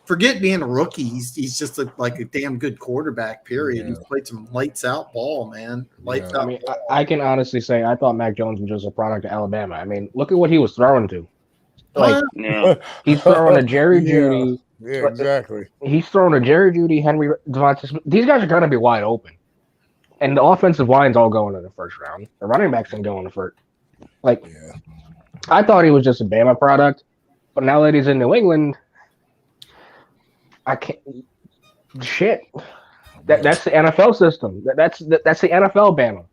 Forget being a rookie. He's just like a damn good quarterback. Period. He's played some lights out ball, man. Lights out. I mean, I can honestly say I thought Mac Jones was just a product of Alabama. I mean, look at what he was throwing to. Like he's throwing to Jerry Jeudy. Yeah, exactly. He's throwing to Jerry Jeudy, Henry Devontae Smith. These guys are going to be wide open. And the offensive line's all going in the first round. The running backs can go in the first. I thought he was just a Bama product. But now that he's in New England, I can't. Shit. That's the NFL system. That's the NFL Bama.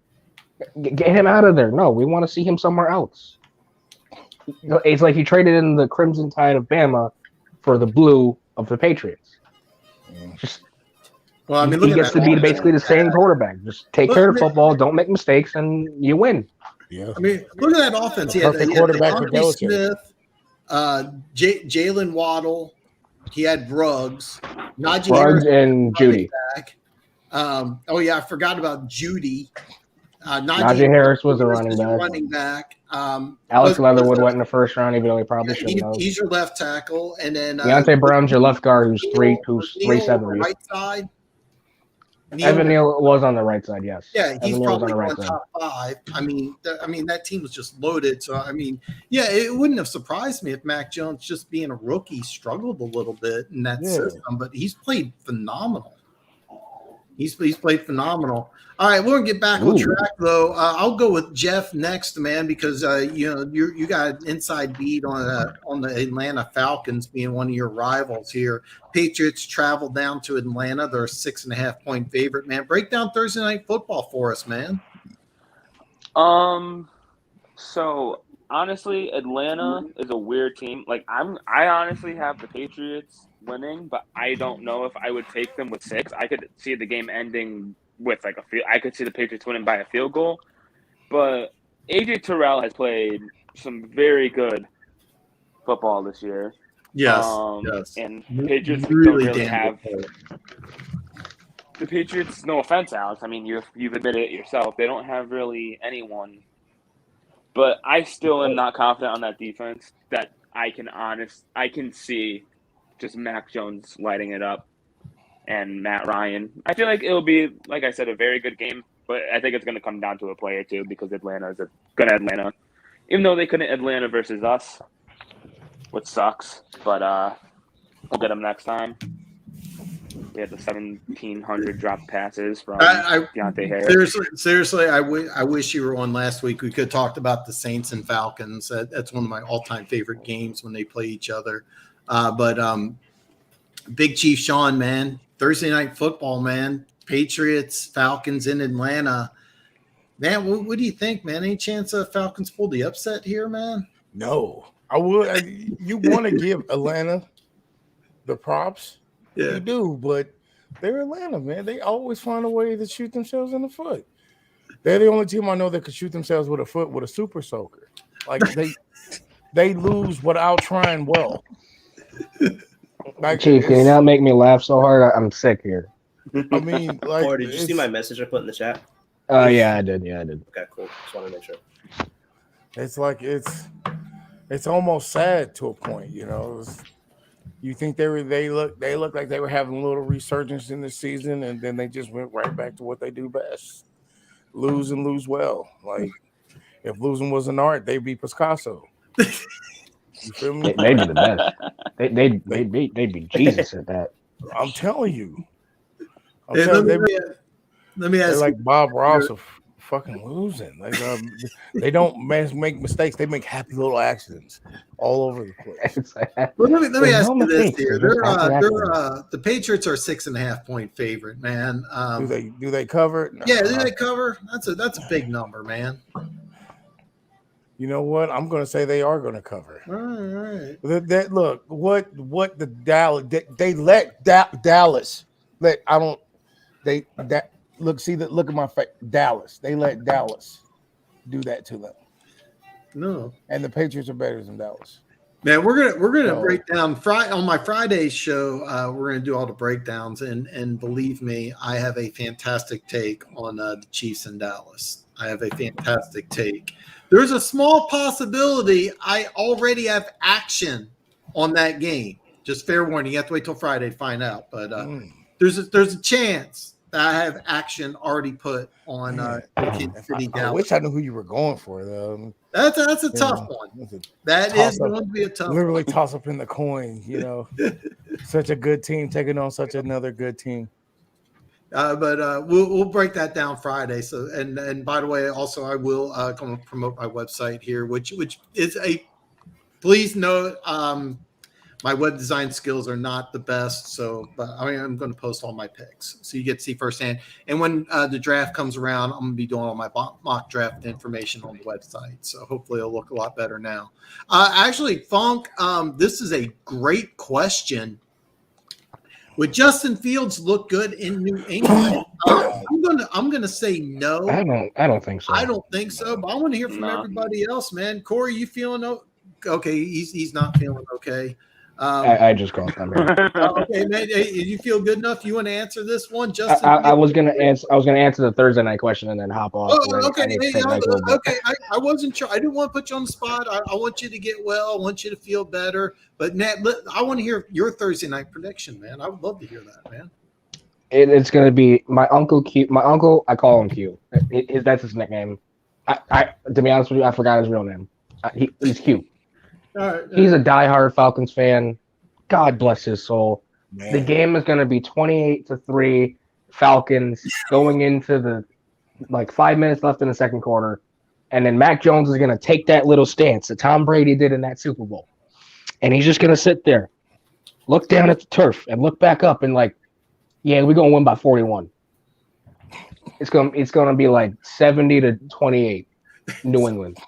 Get him out of there. No, we want to see him somewhere else. It's like he traded in the Crimson Tide of Bama for the blue of the Patriots. Well, I mean, he gets to be basically the same quarterback. Just take care of the football, don't make mistakes, and you win. Yeah. I mean, look at that offense. He had quarterback for DeAndre Belichick. Smith, Jalen Waddle. He had Ruggs, Najee Ruggs Harris, and Jeudy. I forgot about Jeudy. Najee Harris was a running back. Alex Leatherwood went in the first round, even though he probably shouldn't have. He's your left tackle, and then Deontay Brown's your left guard, who's 370. Right side. Evan Neal was on the right side, yes. Yeah, he's Evan probably on the right on side. top 5. I mean, that team was just loaded. So, I mean, yeah, it wouldn't have surprised me if Mac Jones, just being a rookie, struggled a little bit in that system. But he's played phenomenal. He's played phenomenal. All right, we're gonna get back on track though. I'll go with Jeff next, man, because you got an inside beat on the Atlanta Falcons being one of your rivals here. Patriots travel down to Atlanta. They're a 6.5-point favorite, man. Break down Thursday Night Football for us, man. So honestly, Atlanta is a weird team. Like I honestly have the Patriots winning, but I don't know if I would take them with 6. I could see the game ending with like I could see the Patriots winning by a field goal. But AJ Terrell has played some very good football this year. Yes. And the Patriots really don't really have the Patriots. No offense, Alex. I mean, you've admitted it yourself. They don't have really anyone. But I still am not confident on that defense. That I can see just Mac Jones lighting it up and Matt Ryan. I feel like it'll be, like I said, a very good game. But I think it's going to come down to a player too, because Atlanta is a good Atlanta, even though they couldn't Atlanta versus us, which sucks. But we'll get them next time. We had the 1,700 drop passes from Deontay Harris. Seriously, I wish you were on last week. We could have talked about the Saints and Falcons. That's one of my all-time favorite games when they play each other. But Big Chief Shawn, man, Thursday Night Football, man, Patriots, Falcons in Atlanta. Man, what do you think, man? Any chance Falcons pull the upset here, man? No. I would. You want to give Atlanta the props. Yeah. You do, but they're Atlanta, man. They always find a way to shoot themselves in the foot. They're the only team I know that could shoot themselves with a foot with a super soaker. Like they lose without trying well. Like, Chief, can you not make me laugh so hard? I'm sick here. I mean, like, Or did you see my message I put in the chat? Yeah, I did. Okay, cool. Just want to make sure. It's like it's almost sad to a point, you know. You think they look like they were having a little resurgence in the season, and then they just went right back to what they do best: lose and lose well. Like if losing was an art, they'd be Picasso. You feel me? They'd be the best. They'd be Jesus at that. I'm telling you. Let me ask they're like you. Bob Ross of fucking losing. Like they don't make mistakes. They make happy little accidents all over the place. Well, let me ask you this here. The Patriots are 6.5 point favorite, man. Do they cover? No. Yeah, do they cover? That's a big number, man. You know what? I'm going to say they are going to cover. All right. Look, what the Dallas they let Dallas let I don't they that look at my face. Dallas. They let Dallas do that to them. No. And the Patriots are better than Dallas. Man, we're gonna break down on my Friday show. We're gonna do all the breakdowns, and believe me, I have a fantastic take on the Chiefs in Dallas. I have a fantastic take. There's a small possibility I already have action on that game. Just fair warning. You have to wait till Friday to find out. But there's a chance that I have action already put on Kansas City Dallas. I wish I knew who you were going for, though. That's a tough one. That is going to be a tough literally one. Toss up in the coin, you know. Such a good team taking on such another good team. But we'll break that down Friday. So and by the way, also I will come and promote my website here, which is please note my web design skills are not the best. So but I'm going to post all my picks so you get to see firsthand. And when the draft comes around, I'm going to be doing all my mock draft information on the website. So hopefully it'll look a lot better now. Actually, Funk, this is a great question. Would Justin Fields look good in New England? I'm gonna say no. I don't think so. I don't think so. But I want to hear from everybody else, man. Corey, you feeling okay? He's not feeling okay. I just crossed that man. Okay, man. Hey, you feel good enough? You want to answer this one, Justin? I was gonna answer the Thursday night question and then hop off. Okay. I wasn't sure. I didn't want to put you on the spot. I want you to get well. I want you to feel better. But Nat, I want to hear your Thursday night prediction, man. I would love to hear that, man. It's gonna be my uncle Q. My uncle, I call him Q. That's his nickname. To be honest with you, I forgot his real name. He's Q. All right. He's a diehard Falcons fan. God bless his soul. Man. The game is going to be 28-3 Falcons going into the 5 minutes left in the second quarter. And then Mac Jones is going to take that little stance that Tom Brady did in that Super Bowl. And he's just going to sit there, look down at the turf and look back up and yeah, we're going to win by 41. It's going to be 70-28 New England.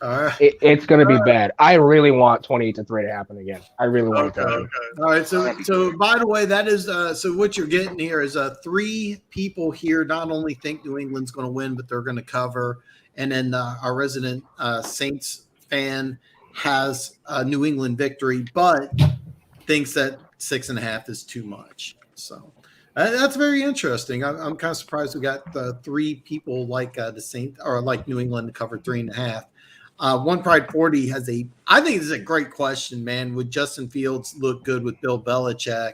All right. It's going to be bad. I really want 28-3 to happen again. I really want it to happen. Okay. All right. So by the way, that is so what you're getting here is 3 people here not only think New England's going to win, but they're going to cover. And then our resident Saints fan has a New England victory, but thinks that 6.5 is too much. So that's very interesting. I'm kind of surprised we got 3 people like the Saints or like New England to cover 3.5. One Pride 40 I think this is a great question, man. Would Justin Fields look good with Bill Belichick?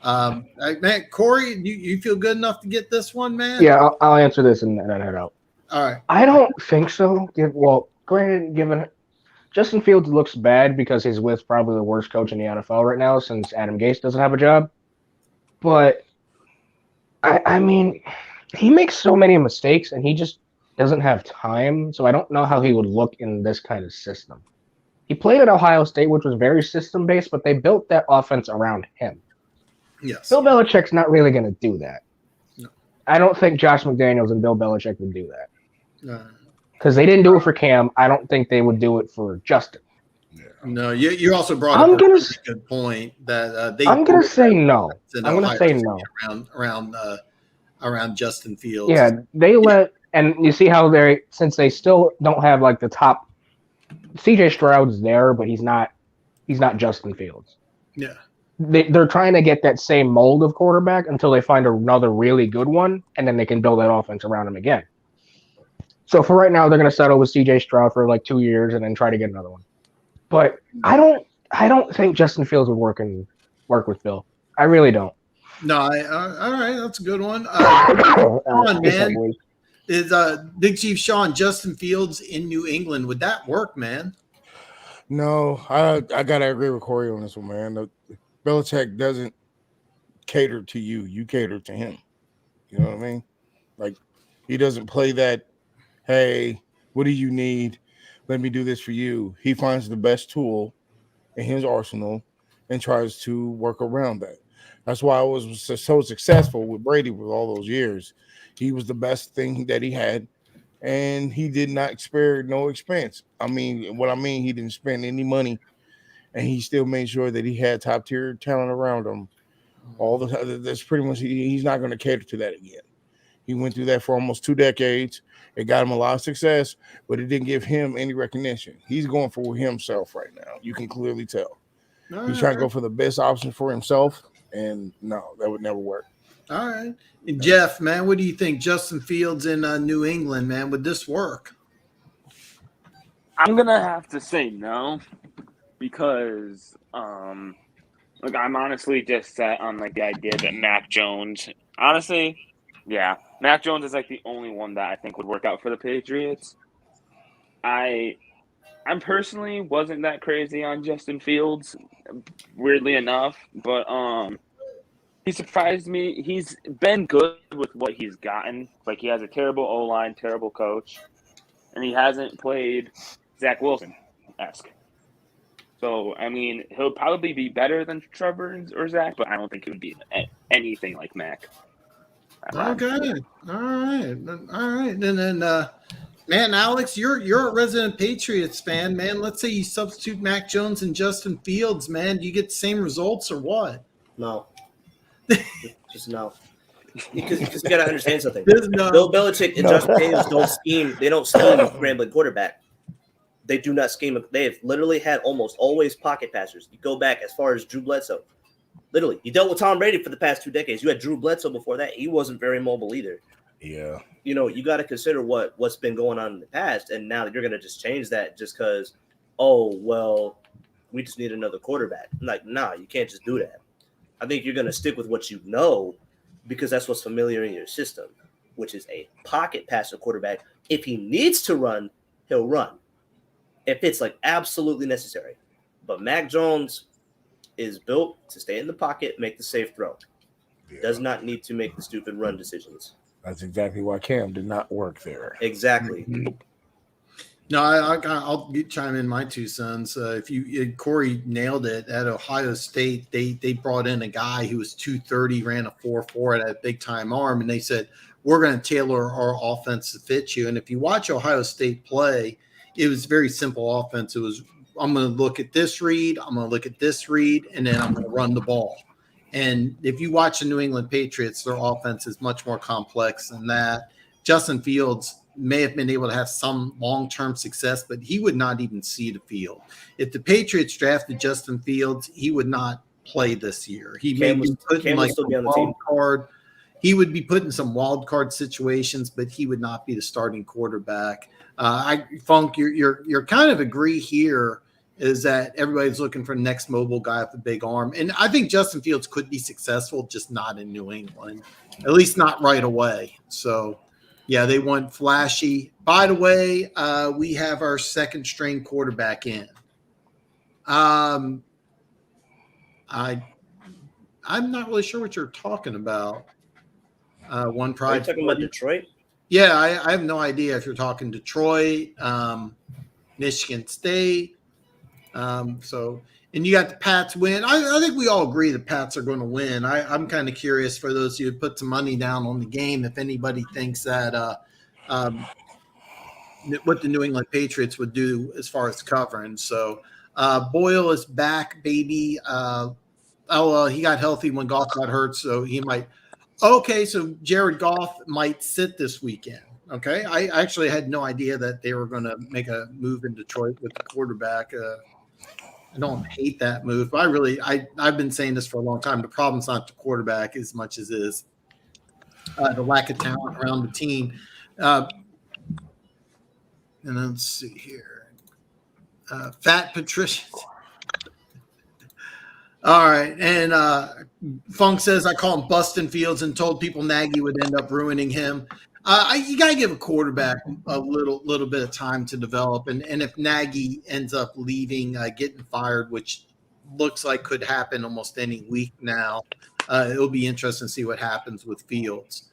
Man, Corey, you feel good enough to get this one, man? Yeah, I'll answer this and then head out. All right. I don't think so. Granted, given Justin Fields looks bad because he's with probably the worst coach in the NFL right now since Adam Gase doesn't have a job. But, I mean, he makes so many mistakes and he just doesn't have time, so I don't know how he would look in this kind of system. He played at Ohio State, which was very system-based, but they built that offense around him. Yes. Bill Belichick's not really going to do that. No. I don't think Josh McDaniels and Bill Belichick would do that. No. Because they didn't do it for Cam. I don't think they would do it for Justin. No, you also brought up a really good point that I'm going to say no. I'm going to say no. Around Justin Fields. Yeah, they let And you see how since they still don't have like the top. CJ Stroud's there, but he's not Justin Fields. Yeah. They're trying to get that same mold of quarterback until they find another really good one, and then they can build that offense around him again. So for right now, they're going to settle with CJ Stroud for like 2 years and then try to get another one. But I don't think Justin Fields would work with Bill. I really don't. No, all right, that's a good one. Shawn, man, is Big Chief Shawn, Justin Fields in New England? Would that work, man? No, I gotta agree with Corey on this one, man. Belichick doesn't cater to you; you cater to him. You know what I mean? Like he doesn't play that. Hey, what do you need? Let me do this for you. He finds the best tool in his arsenal and tries to work around that. That's why I was so successful with Brady with all those years. He was the best thing that he had, and he did not spare no expense. I mean, he didn't spend any money, and he still made sure that he had top tier talent around him. That's pretty much he's not going to cater to that again. He went through that for almost 2 decades. It got him a lot of success, but it didn't give him any recognition. He's going for himself right now. You can clearly tell. He's trying to go for the best option for himself, and no, that would never work. All right. And Jeff, man, what do you think? Justin Fields in New England, man, would this work? I'm going to have to say no because I'm honestly just set on like the idea that Mac Jones, honestly, yeah, Mac Jones is like the only one that I think would work out for the Patriots. I'm personally wasn't that crazy on Justin Fields, weirdly enough, but he surprised me. He's been good with what he's gotten. Like he has a terrible O-line, terrible coach, and he hasn't played Zach Wilson-esque. So, I mean, he'll probably be better than Trevor or Zach, but I don't think he would be anything like Mac. Okay. All right. And then, man, Alex, you're a resident Patriots fan, man. Let's say you substitute Mac Jones and Justin Fields, man. Do you get the same results or what? No. Just no. Because you got to understand something. No. Bill Belichick and Josh McDaniels don't scheme. They don't scheme a scrambling quarterback. They do not scheme. They have literally had almost always pocket passers. You go back as far as Drew Bledsoe. Literally, you dealt with Tom Brady for the past 2 decades. You had Drew Bledsoe before that. He wasn't very mobile either. Yeah. You know, you got to consider what's been going on in the past, and now you're going to just change that just because, oh, well, we just need another quarterback. I'm like, nah, you can't just do that. I think you're going to stick with what you know because that's what's familiar in your system, which is a pocket passer quarterback. If he needs to run, he'll run. If it's like absolutely necessary. But Mac Jones is built to stay in the pocket, make the safe throw. Yeah. Does not need to make the stupid run decisions. That's exactly why Cam did not work there. Exactly. No, I'll chime in my 2 cents. Corey nailed it at Ohio State. They brought in a guy who was 230, ran a 4.4 at a big time arm, and they said we're going to tailor our offense to fit you. And if you watch Ohio State play, it was very simple offense. It was I'm going to look at this read, I'm going to look at this read, and then I'm going to run the ball. And if you watch the New England Patriots, their offense is much more complex than that. Justin Fields may have been able to have some long-term success, but he would not even see the field. If the Patriots drafted Justin Fields, he would not play this year. He may be put in like a wild card. He would be put in some wild card situations, but he would not be the starting quarterback. Funk, you're kind of agree here is that everybody's looking for the next mobile guy with a big arm. And I think Justin Fields could be successful, just not in New England, at least not right away. So, yeah, they want flashy. By the way, we have our second string quarterback in. I'm not really sure what you're talking about. One pride. Are you talking about Detroit? Yeah, I have no idea if you're talking Detroit, Michigan State. And you got the Pats win. I think we all agree the Pats are going to win. I'm kind of curious for those who put some money down on the game if anybody thinks that what the New England Patriots would do as far as covering. So Boyle is back, baby. He got healthy when Goff got hurt, so he might. Okay, so Jared Goff might sit this weekend. Okay, I actually had no idea that they were going to make a move in Detroit with the quarterback. I don't hate that move, but I've been saying this for a long time. The problem's not the quarterback as much as is the lack of talent around the team. And let's see here, Fat Patricia. All right, and Funk says I call him Bustin' Fields and told people Nagy would end up ruining him. You got to give a quarterback a little bit of time to develop, and if Nagy ends up leaving, getting fired, which looks like could happen almost any week now, it'll be interesting to see what happens with Fields.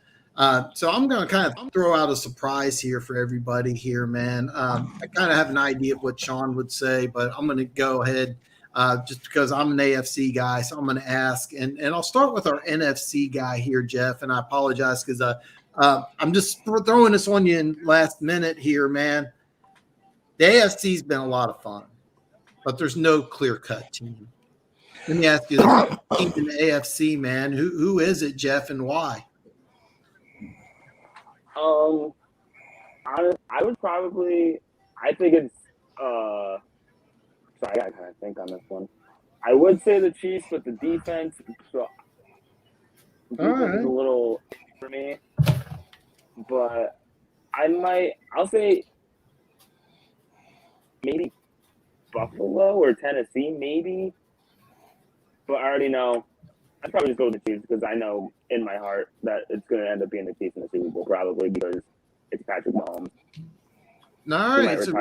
So I'm going to kind of throw out a surprise here for everybody here, man. I kind of have an idea of what Shawn would say, but I'm going to go ahead. Just because I'm an AFC guy, so I'm going to ask, and I'll start with our NFC guy here, Jeff. And I apologize because I'm just throwing this on you in last minute here, man. The AFC's been a lot of fun, but there's no clear-cut team. Let me ask you this team in the AFC, man. Who is it, Jeff, and why? I would probably. I think it's. Sorry, I gotta kind of think on this one. I would say the Chiefs, but the defense, is a little for me. But I'll say maybe Buffalo or Tennessee, maybe. But I already know. I'd probably just go with the Chiefs because I know in my heart that it's going to end up being the Chiefs in the Super Bowl, probably because it's Patrick Mahomes. All right, so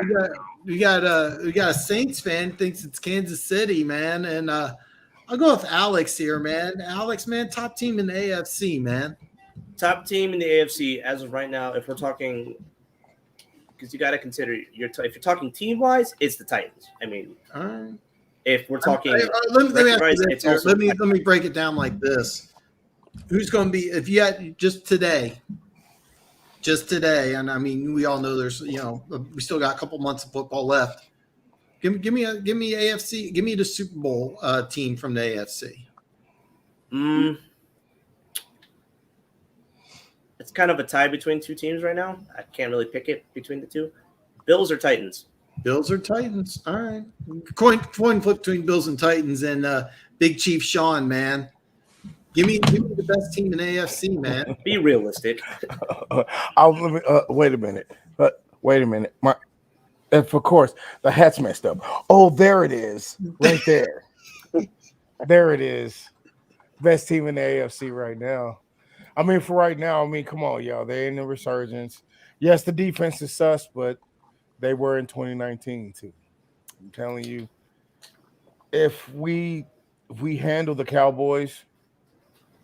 we got a Saints fan thinks it's Kansas City, man, and I'll go with Alex here, man. Alex, man, top team in the AFC, man. Top team in the AFC as of right now. If we're talking, because you got to consider if you're talking team wise, it's the Titans. I mean, all right. If we're talking, let me break it down like this: who's going to be if you had just today? And I mean, we all know there's, we still got a couple months of football left. Give me AFC, give me the Super Bowl team from the AFC. It's kind of a tie between two teams right now. I can't really pick it between the two. Bills or Titans? Bills or Titans. All right. Coin flip between Bills and Titans and Big Chief Shawn, man. Give me the best team in AFC, man. Be realistic. Wait a minute. Wait a minute. Of course, the hat's messed up. Oh, there it is. Right there. There it is. Best team in the AFC right now. I mean, for right now, come on, y'all. They're in the resurgence. Yes, the defense is sus, but they were in 2019 too. I'm telling you, if we handle the Cowboys,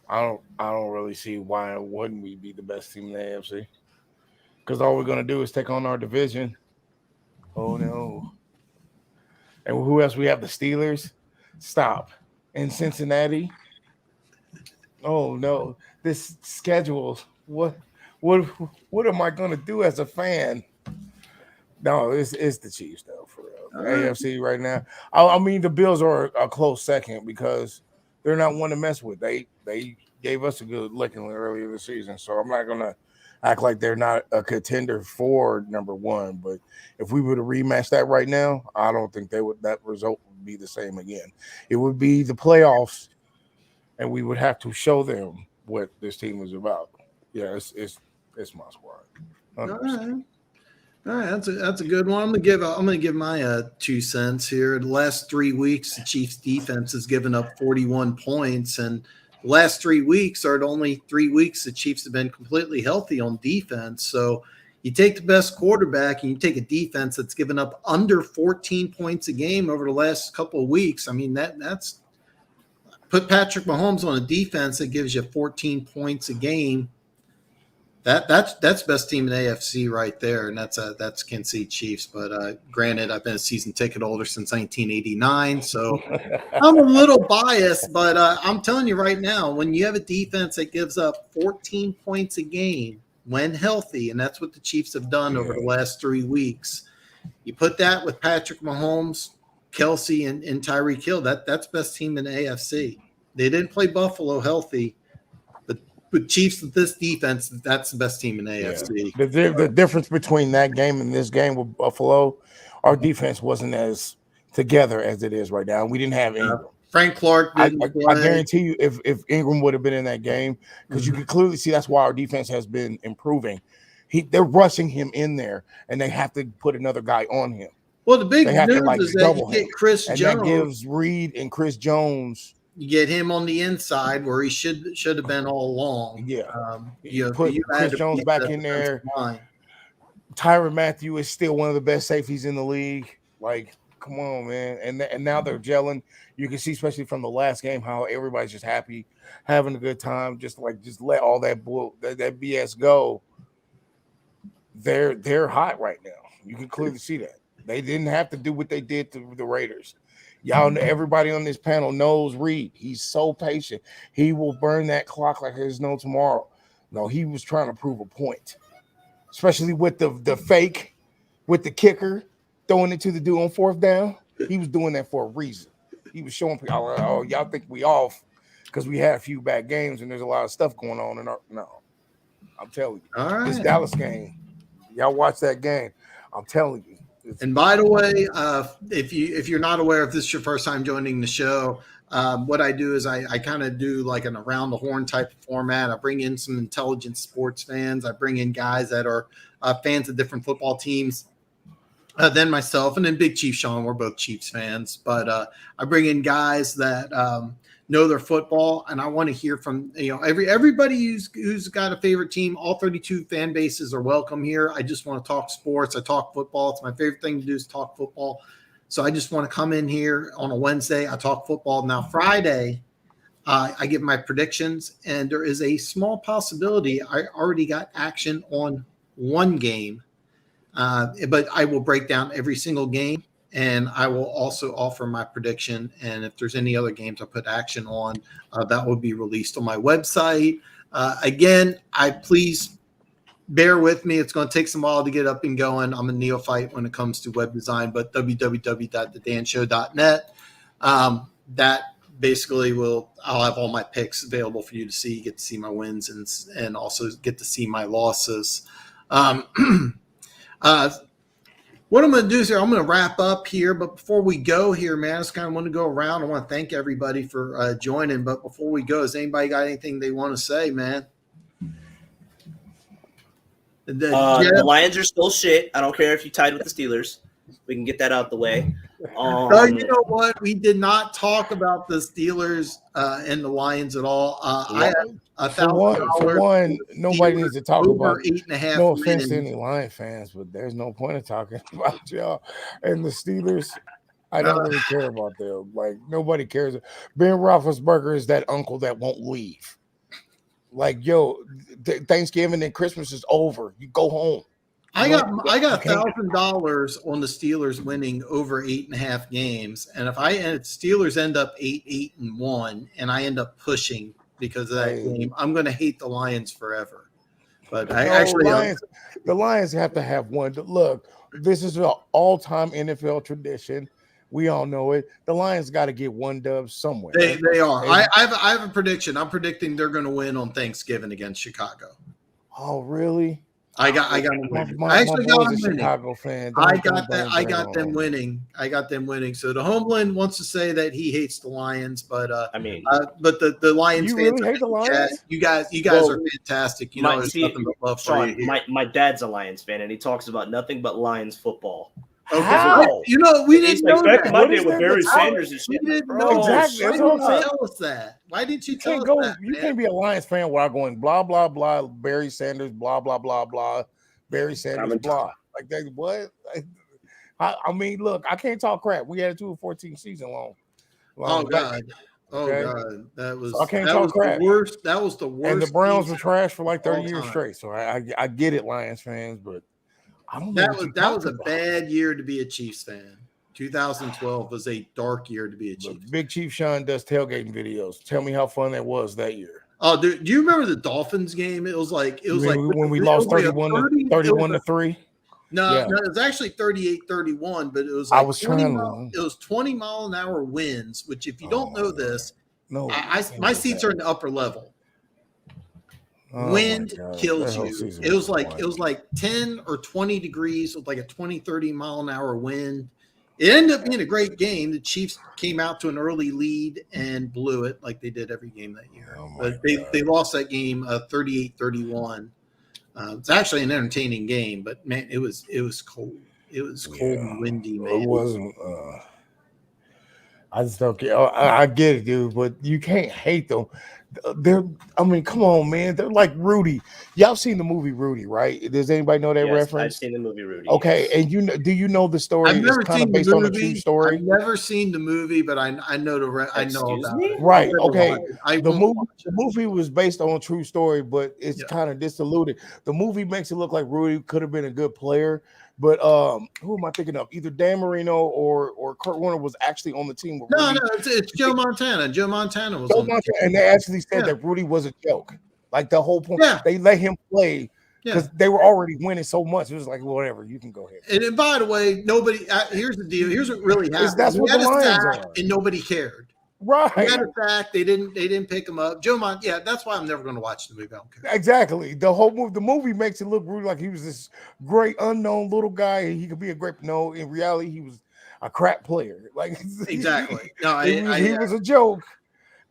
I don't really see why wouldn't we be the best team in the AFC? Because all we're gonna do is take on our division. Oh no! And who else? We have the Steelers. Stop. In Cincinnati. Oh no! This schedule. What am I gonna do as a fan? No, it's the Chiefs though, for real. AFC right now. I mean, the Bills are a close second because they're not one to mess with. They gave us a good licking earlier this season, so I'm not gonna act like they're not a contender for number one. But if we were to rematch that right now, I don't think that result would be the same again. It would be the playoffs, and we would have to show them what this team is about. Yeah, it's my squad. All right, that's a good one. I'm gonna give my 2 cents here. The last 3 weeks, the Chiefs defense has given up 41 points, and the last 3 weeks are the only 3 weeks the Chiefs have been completely healthy on defense. So you take the best quarterback and you take a defense that's given up under 14 points a game over the last couple of weeks. I mean, that's put Patrick Mahomes on a defense that gives you 14 points a game. That's best team in AFC right there, and that's Kansas City Chiefs. But granted, I've been a season ticket holder since 1989, so I'm a little biased. But I'm telling you right now, when you have a defense that gives up 14 points a game when healthy, and that's what the Chiefs have done over the last 3 weeks, you put that with Patrick Mahomes, Kelsey, and Tyreek Hill. That's best team in the AFC. They didn't play Buffalo healthy. with Chiefs with this defense, that's the best team in the AFC. The difference between that game and this game with Buffalo, our defense wasn't as together as it is right now. We didn't have Ingram. Frank Clark didn't I guarantee you, if Ingram would have been in that game, because you can clearly see that's why our defense has been improving. They're rushing him in there, and they have to put another guy on him. Well, the big news is that you get Chris and Jones. That gives Reed and Chris Jones. You get him on the inside where he should have been all along. Yeah, you put Chris Jones back in there. Line. Tyrann Mathieu is still one of the best safeties in the league. Like, come on, man. And now they're gelling. You can see, especially from the last game, how everybody's just happy, having a good time. Just let all that BS go. They're hot right now. You can clearly see that. They didn't have to do what they did to the Raiders. Y'all, everybody on this panel knows Reed. He's so patient. He will burn that clock like there's no tomorrow. No, he was trying to prove a point, especially with the fake, with the kicker, throwing it to the dude on fourth down. He was doing that for a reason. He was showing people, oh, y'all think we off because we had a few bad games and there's a lot of stuff going on. No, I'm telling you. This Dallas game, y'all watch that game. I'm telling you. And by the way, if you're not aware, if this is your first time joining the show, what I do is I kind of do like an around the horn type of format. I bring in some intelligent sports fans. I bring in guys that are fans of different football teams than myself, and then Big Chief Shawn. We're both Chiefs fans, but I bring in guys that know their football, and I want to hear from everybody who's got a favorite team. All 32 fan bases are welcome here. I just want to talk sports. I talk football. It's my favorite thing to do is talk football. So I just want to come in here on a Wednesday. I talk football. Now Friday, I give my predictions, and there is a small possibility I already got action on one game, but I will break down every single game. And I will also offer my prediction. And if there's any other games I put action on, that will be released on my website. Again, please bear with me. It's going to take some while to get up and going. I'm a neophyte when it comes to web design, but www.thedanshow.net. That basically I'll have all my picks available for you to see. You get to see my wins and also get to see my losses. What I'm going to do is here, I'm going to wrap up here. But before we go here, man, I just kind of want to go around. I want to thank everybody for joining. But before we go, has anybody got anything they want to say, man? The Lions are still shit. I don't care if you tied with the Steelers. We can get that out the way. You know what? We did not talk about the Steelers and the Lions at all. I had $1,000. For one, nobody needs to talk about 8.5. No offense to any Lion fans, but there's no point in talking about y'all and the Steelers. I don't really care about them. Like, nobody cares. Ben Roethlisberger is that uncle that won't leave. Like, Thanksgiving and Christmas is over. You go home. I got $1,000 on the Steelers winning over 8.5 games, and if Steelers end up 8-1, and I end up pushing because of that game, I'm going to hate the Lions forever. But the Lions have to have one. Look, this is an all-time NFL tradition. We all know it. The Lions got to get one dub somewhere. They are. I have a prediction. I'm predicting they're going to win on Thanksgiving against Chicago. Oh, really? I got them winning. I got them winning. I got them winning. So the Homeland wants to say that he hates the Lions, but but the Lions fans really hate the Lions? You guys are fantastic. There's nothing but love for you. My dad's a Lions fan, and he talks about nothing but Lions football. Okay. How? We didn't know that. Back in with Barry Sanders and shit. We didn't know exactly. Why didn't you tell us that? Why didn't you tell us that? You can't be a Lions fan without going blah blah blah. Barry Sanders blah blah blah blah. Barry Sanders blah. Like that. What? I mean, look, I can't talk crap. We had a 2-14 season long. Oh God. Okay? God, that was. I can't talk crap. That was the worst. And the Browns were trash for like 30 years straight. So I get it, Lions fans, but. That was a bad year to be a Chiefs fan. 2012 was a dark year to be a Chiefs. Big Chief Shawn does tailgating videos. Tell me how fun that was that year. Oh, dude, do you remember the Dolphins game? It was like when we lost 31-3. No, it was actually 38-31, but it was like it was 20 mile an hour winds, which if you don't know this, my seats are in the upper level. Wind kills That whole you. season It was like disappointing. 10 or 20 degrees with like a 20, 30 mile an hour wind. It ended up being a great game. The Chiefs came out to an early lead and blew it like they did every game that year. Oh my But they lost that game 38-31. It's actually an entertaining game, but man, it was cold. It was cold and windy, man. It wasn't. I just don't get. I get it, dude, but you can't hate them. I mean, come on, man. They're like Rudy. Y'all seen the movie Rudy, right? Does anybody know that Yes, reference? I've seen the movie Rudy. Okay, yes. and do you know the story? I've never It's kind seen of the based on a movie. true story. I've never seen the movie, but I know I know Excuse about me? it. Right. I've never Okay. watched it. I The won't watch it. movie was based on a true story, but it's Yeah. kind of disillusioned. The movie makes it look like Rudy could have been a good player, but who am I thinking of? Either Dan Marino or Kurt Warner was actually on the team with No, Rudy. it's Joe Montana. Joe Montana was Joe on the Montana, team. and they actually said Yeah. that Rudy was a joke. Like the whole point, Yeah. they let him play Yeah. because they were already winning so much. It was like, whatever, you can go ahead. And then, by the way, nobody. Here's the deal. Here's what really happened. That's what He had the a Lions sack, are. and nobody cared. He Right. had a sack. They didn't pick him up. Yeah, that's why I'm never going to watch the movie. I don't care. Exactly. The movie makes it look Rudy like he was this great unknown little guy. He could be a great. No, in reality, he was a crap player. Like Exactly. No, he was a joke.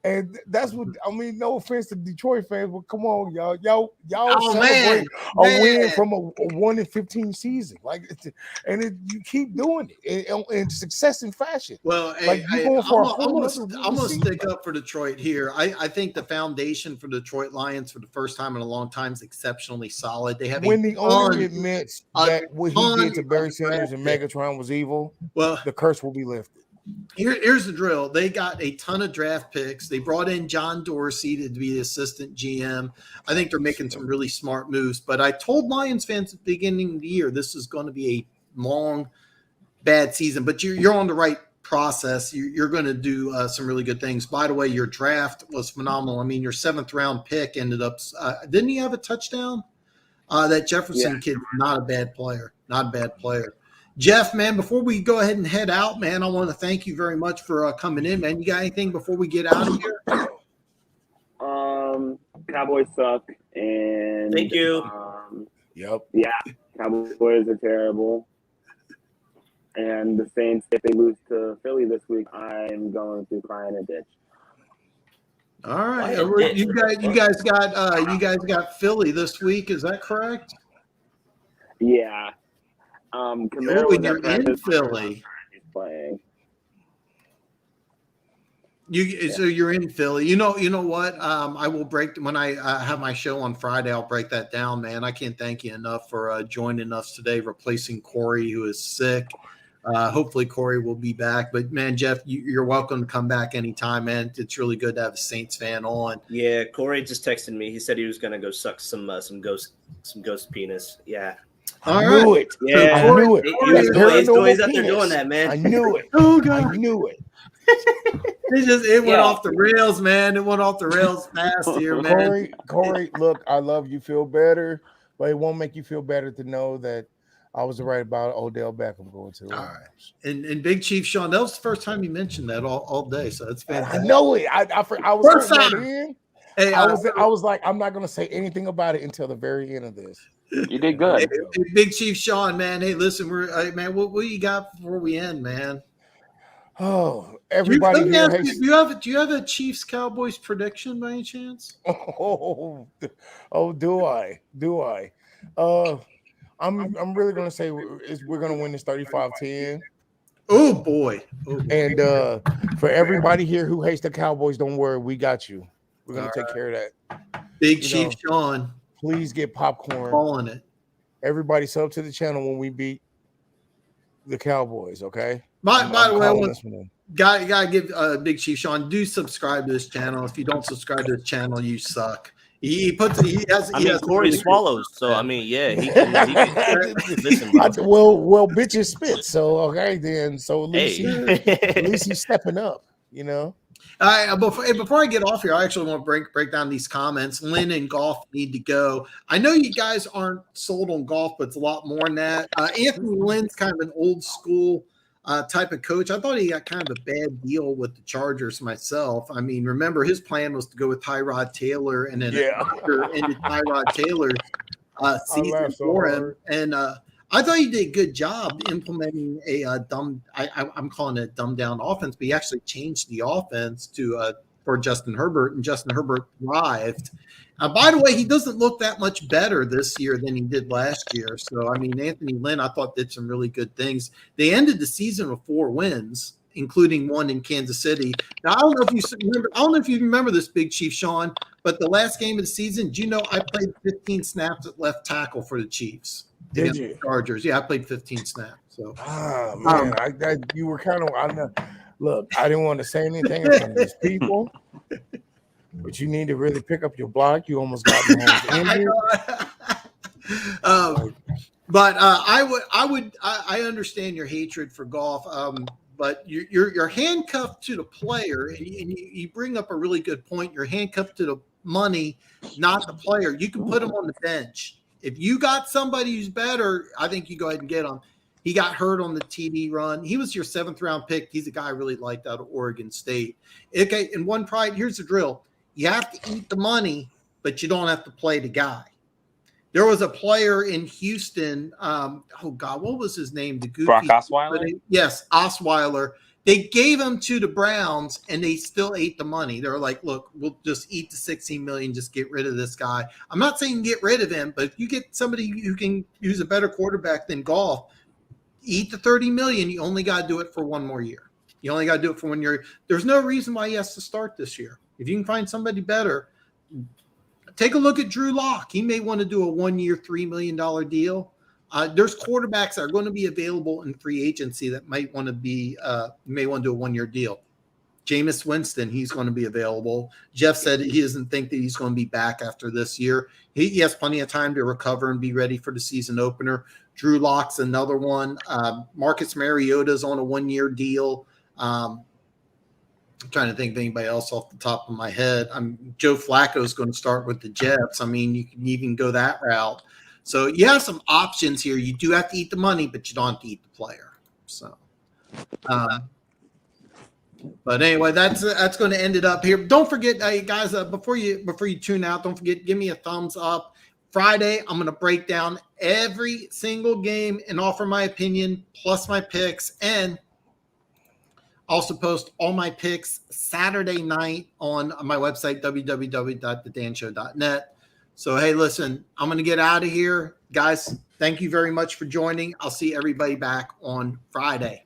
And that's what I mean. No offense to Detroit fans, but come on, y'all celebrate a win from a 1-15 season, you keep doing it in success and fashion. Well, Like you going for a whole I'm gonna stick up for Detroit here. I think the foundation for Detroit Lions for the first time in a long time is exceptionally solid. They have when the owner admits that what he did to Barry Sanders and draft Megatron was evil, well, the curse will be lifted. Here's the drill. They got a ton of draft picks. They brought in John Dorsey to be the assistant GM. I think they're making some really smart moves. But I told Lions fans at the beginning of the year this is going to be a long, bad season. But you're on the right process. You're going to do some really good things. By the way, your draft was phenomenal. I mean, your 7th round pick ended up didn't he have a touchdown? That Jefferson kid, not a bad player. Not a bad player. Jeff, man, before we go ahead and head out, man, I want to thank you very much for coming in, man. You got anything before we get out of here? Cowboys suck, and Thank you. Yep. Yeah, Cowboys are terrible. And the Saints, if they lose to Philly this week, I'm going to cry in a ditch. All right, you guys got Philly this week. Is that correct? Yeah. Camaro When you're in Philly, he's playing. So you're in Philly. You know what? I will break when I have my show on Friday. I'll break that down, man. I can't thank you enough for joining us today, replacing Corey, who is sick. Hopefully Corey will be back. But man, Jeff, you're welcome to come back anytime, man. It's really good to have a Saints fan on. Yeah, Corey just texted me. He said he was gonna go suck some ghost penis. Yeah. I knew it. Yeah, I knew it. He's out there doing that, man. I knew it. Oh God. I knew it. It went off the rails, man. It went off the rails fast here, man. Corey, look, I love you. Feel better, but it won't make you feel better to know that I was right about Odell Beckham going to the Rams. Right. And Big Chief Shawn, that was the first time you mentioned that all day, so it's fantastic. I know it. I was First that time. in. Hey, I was like, I'm not going to say anything about it until the very end of this. You did good. Hey, Big Chief Shawn, man. Hey, listen, man. What you got before we end, man? Oh, everybody here. Do you have a Chiefs Cowboys prediction by any chance? Do I? I'm really gonna say we're gonna win this 35-10. Oh boy. And for everybody here who hates the Cowboys, don't worry, we got you. We're gonna take care of that. Big Chief Shawn, please get popcorn. Calling it. Everybody sub to the channel when we beat the Cowboys, okay? By the way, gotta give Big Chief Shawn, do subscribe to this channel. If you don't subscribe to this channel, you suck. Corey swallows, so I mean, yeah, he can listen. Well, bitches spit, so okay, then. So at least he's stepping up, you know. All right, before I get off here, I actually want to break down these comments. Lynn and Golf need to go. I know you guys aren't sold on golf, but it's a lot more than that. Anthony Lynn's kind of an old school type of coach. I thought he got kind of a bad deal with the Chargers myself. I mean, remember his plan was to go with Tyrod Taylor, and then ended Tyrod Taylor's season for him. And I thought he did a good job implementing a I'm calling it a dumbed down offense, but he actually changed the offense to for Justin Herbert, and Justin Herbert thrived. By the way, he doesn't look that much better this year than he did last year. So, I mean, Anthony Lynn, I thought, did some really good things. They ended the season with 4 wins, including one in Kansas City. Now, I don't know if you remember this, Big Chief Shawn, but the last game of the season, do you know I played 15 snaps at left tackle for the Chiefs? Did you? The Chargers. Yeah, I played 15 snaps. So, man, you were kind of look, I didn't want to say anything in front of these people. But you need to really pick up your block. You almost got me injured. But I understand your hatred for golf. But you're handcuffed to the player, and you bring up a really good point. You're handcuffed to the money, not the player. You can put him on the bench. If you got somebody who's better, I think you go ahead and get him. He got hurt on the TD run. He was your 7th round pick. He's a guy I really liked out of Oregon State. Okay, and one pride. Here's the drill. You have to eat the money, but you don't have to play the guy. There was a player in Houston. What was his name? The goofy Brock Osweiler? Yes, Osweiler. They gave him to the Browns, and they still ate the money. They're like, look, we'll just eat the $16 million, just get rid of this guy. I'm not saying get rid of him, but if you get somebody who can use a better quarterback than Goff, eat the $30 million. You only got to do it for one more year. You only got to do it for 1 year. There's no reason why he has to start this year. If you can find somebody better, take a look at Drew Lock. He may want to do a 1 year, $3 million deal. There's quarterbacks that are going to be available in free agency that might want to do a 1 year deal. Jameis Winston, he's going to be available. Jeff said he doesn't think that he's going to be back after this year. He has plenty of time to recover and be ready for the season opener. Drew Lock's another one. Marcus Mariota's on a 1 year deal. I'm trying to think of anybody else off the top of my head. Joe Flacco's going to start with the Jets. I mean, you can even go that route. So you have some options here. You do have to eat the money, but you don't have to eat the player. So, but anyway, that's going to end it up here. Don't forget, guys, before you tune out, don't forget, give me a thumbs up. Friday, I'm going to break down every single game and offer my opinion plus my picks, and also post all my picks Saturday night on my website, www.thedanshow.net. So, hey, listen, I'm going to get out of here. Guys, thank you very much for joining. I'll see everybody back on Friday.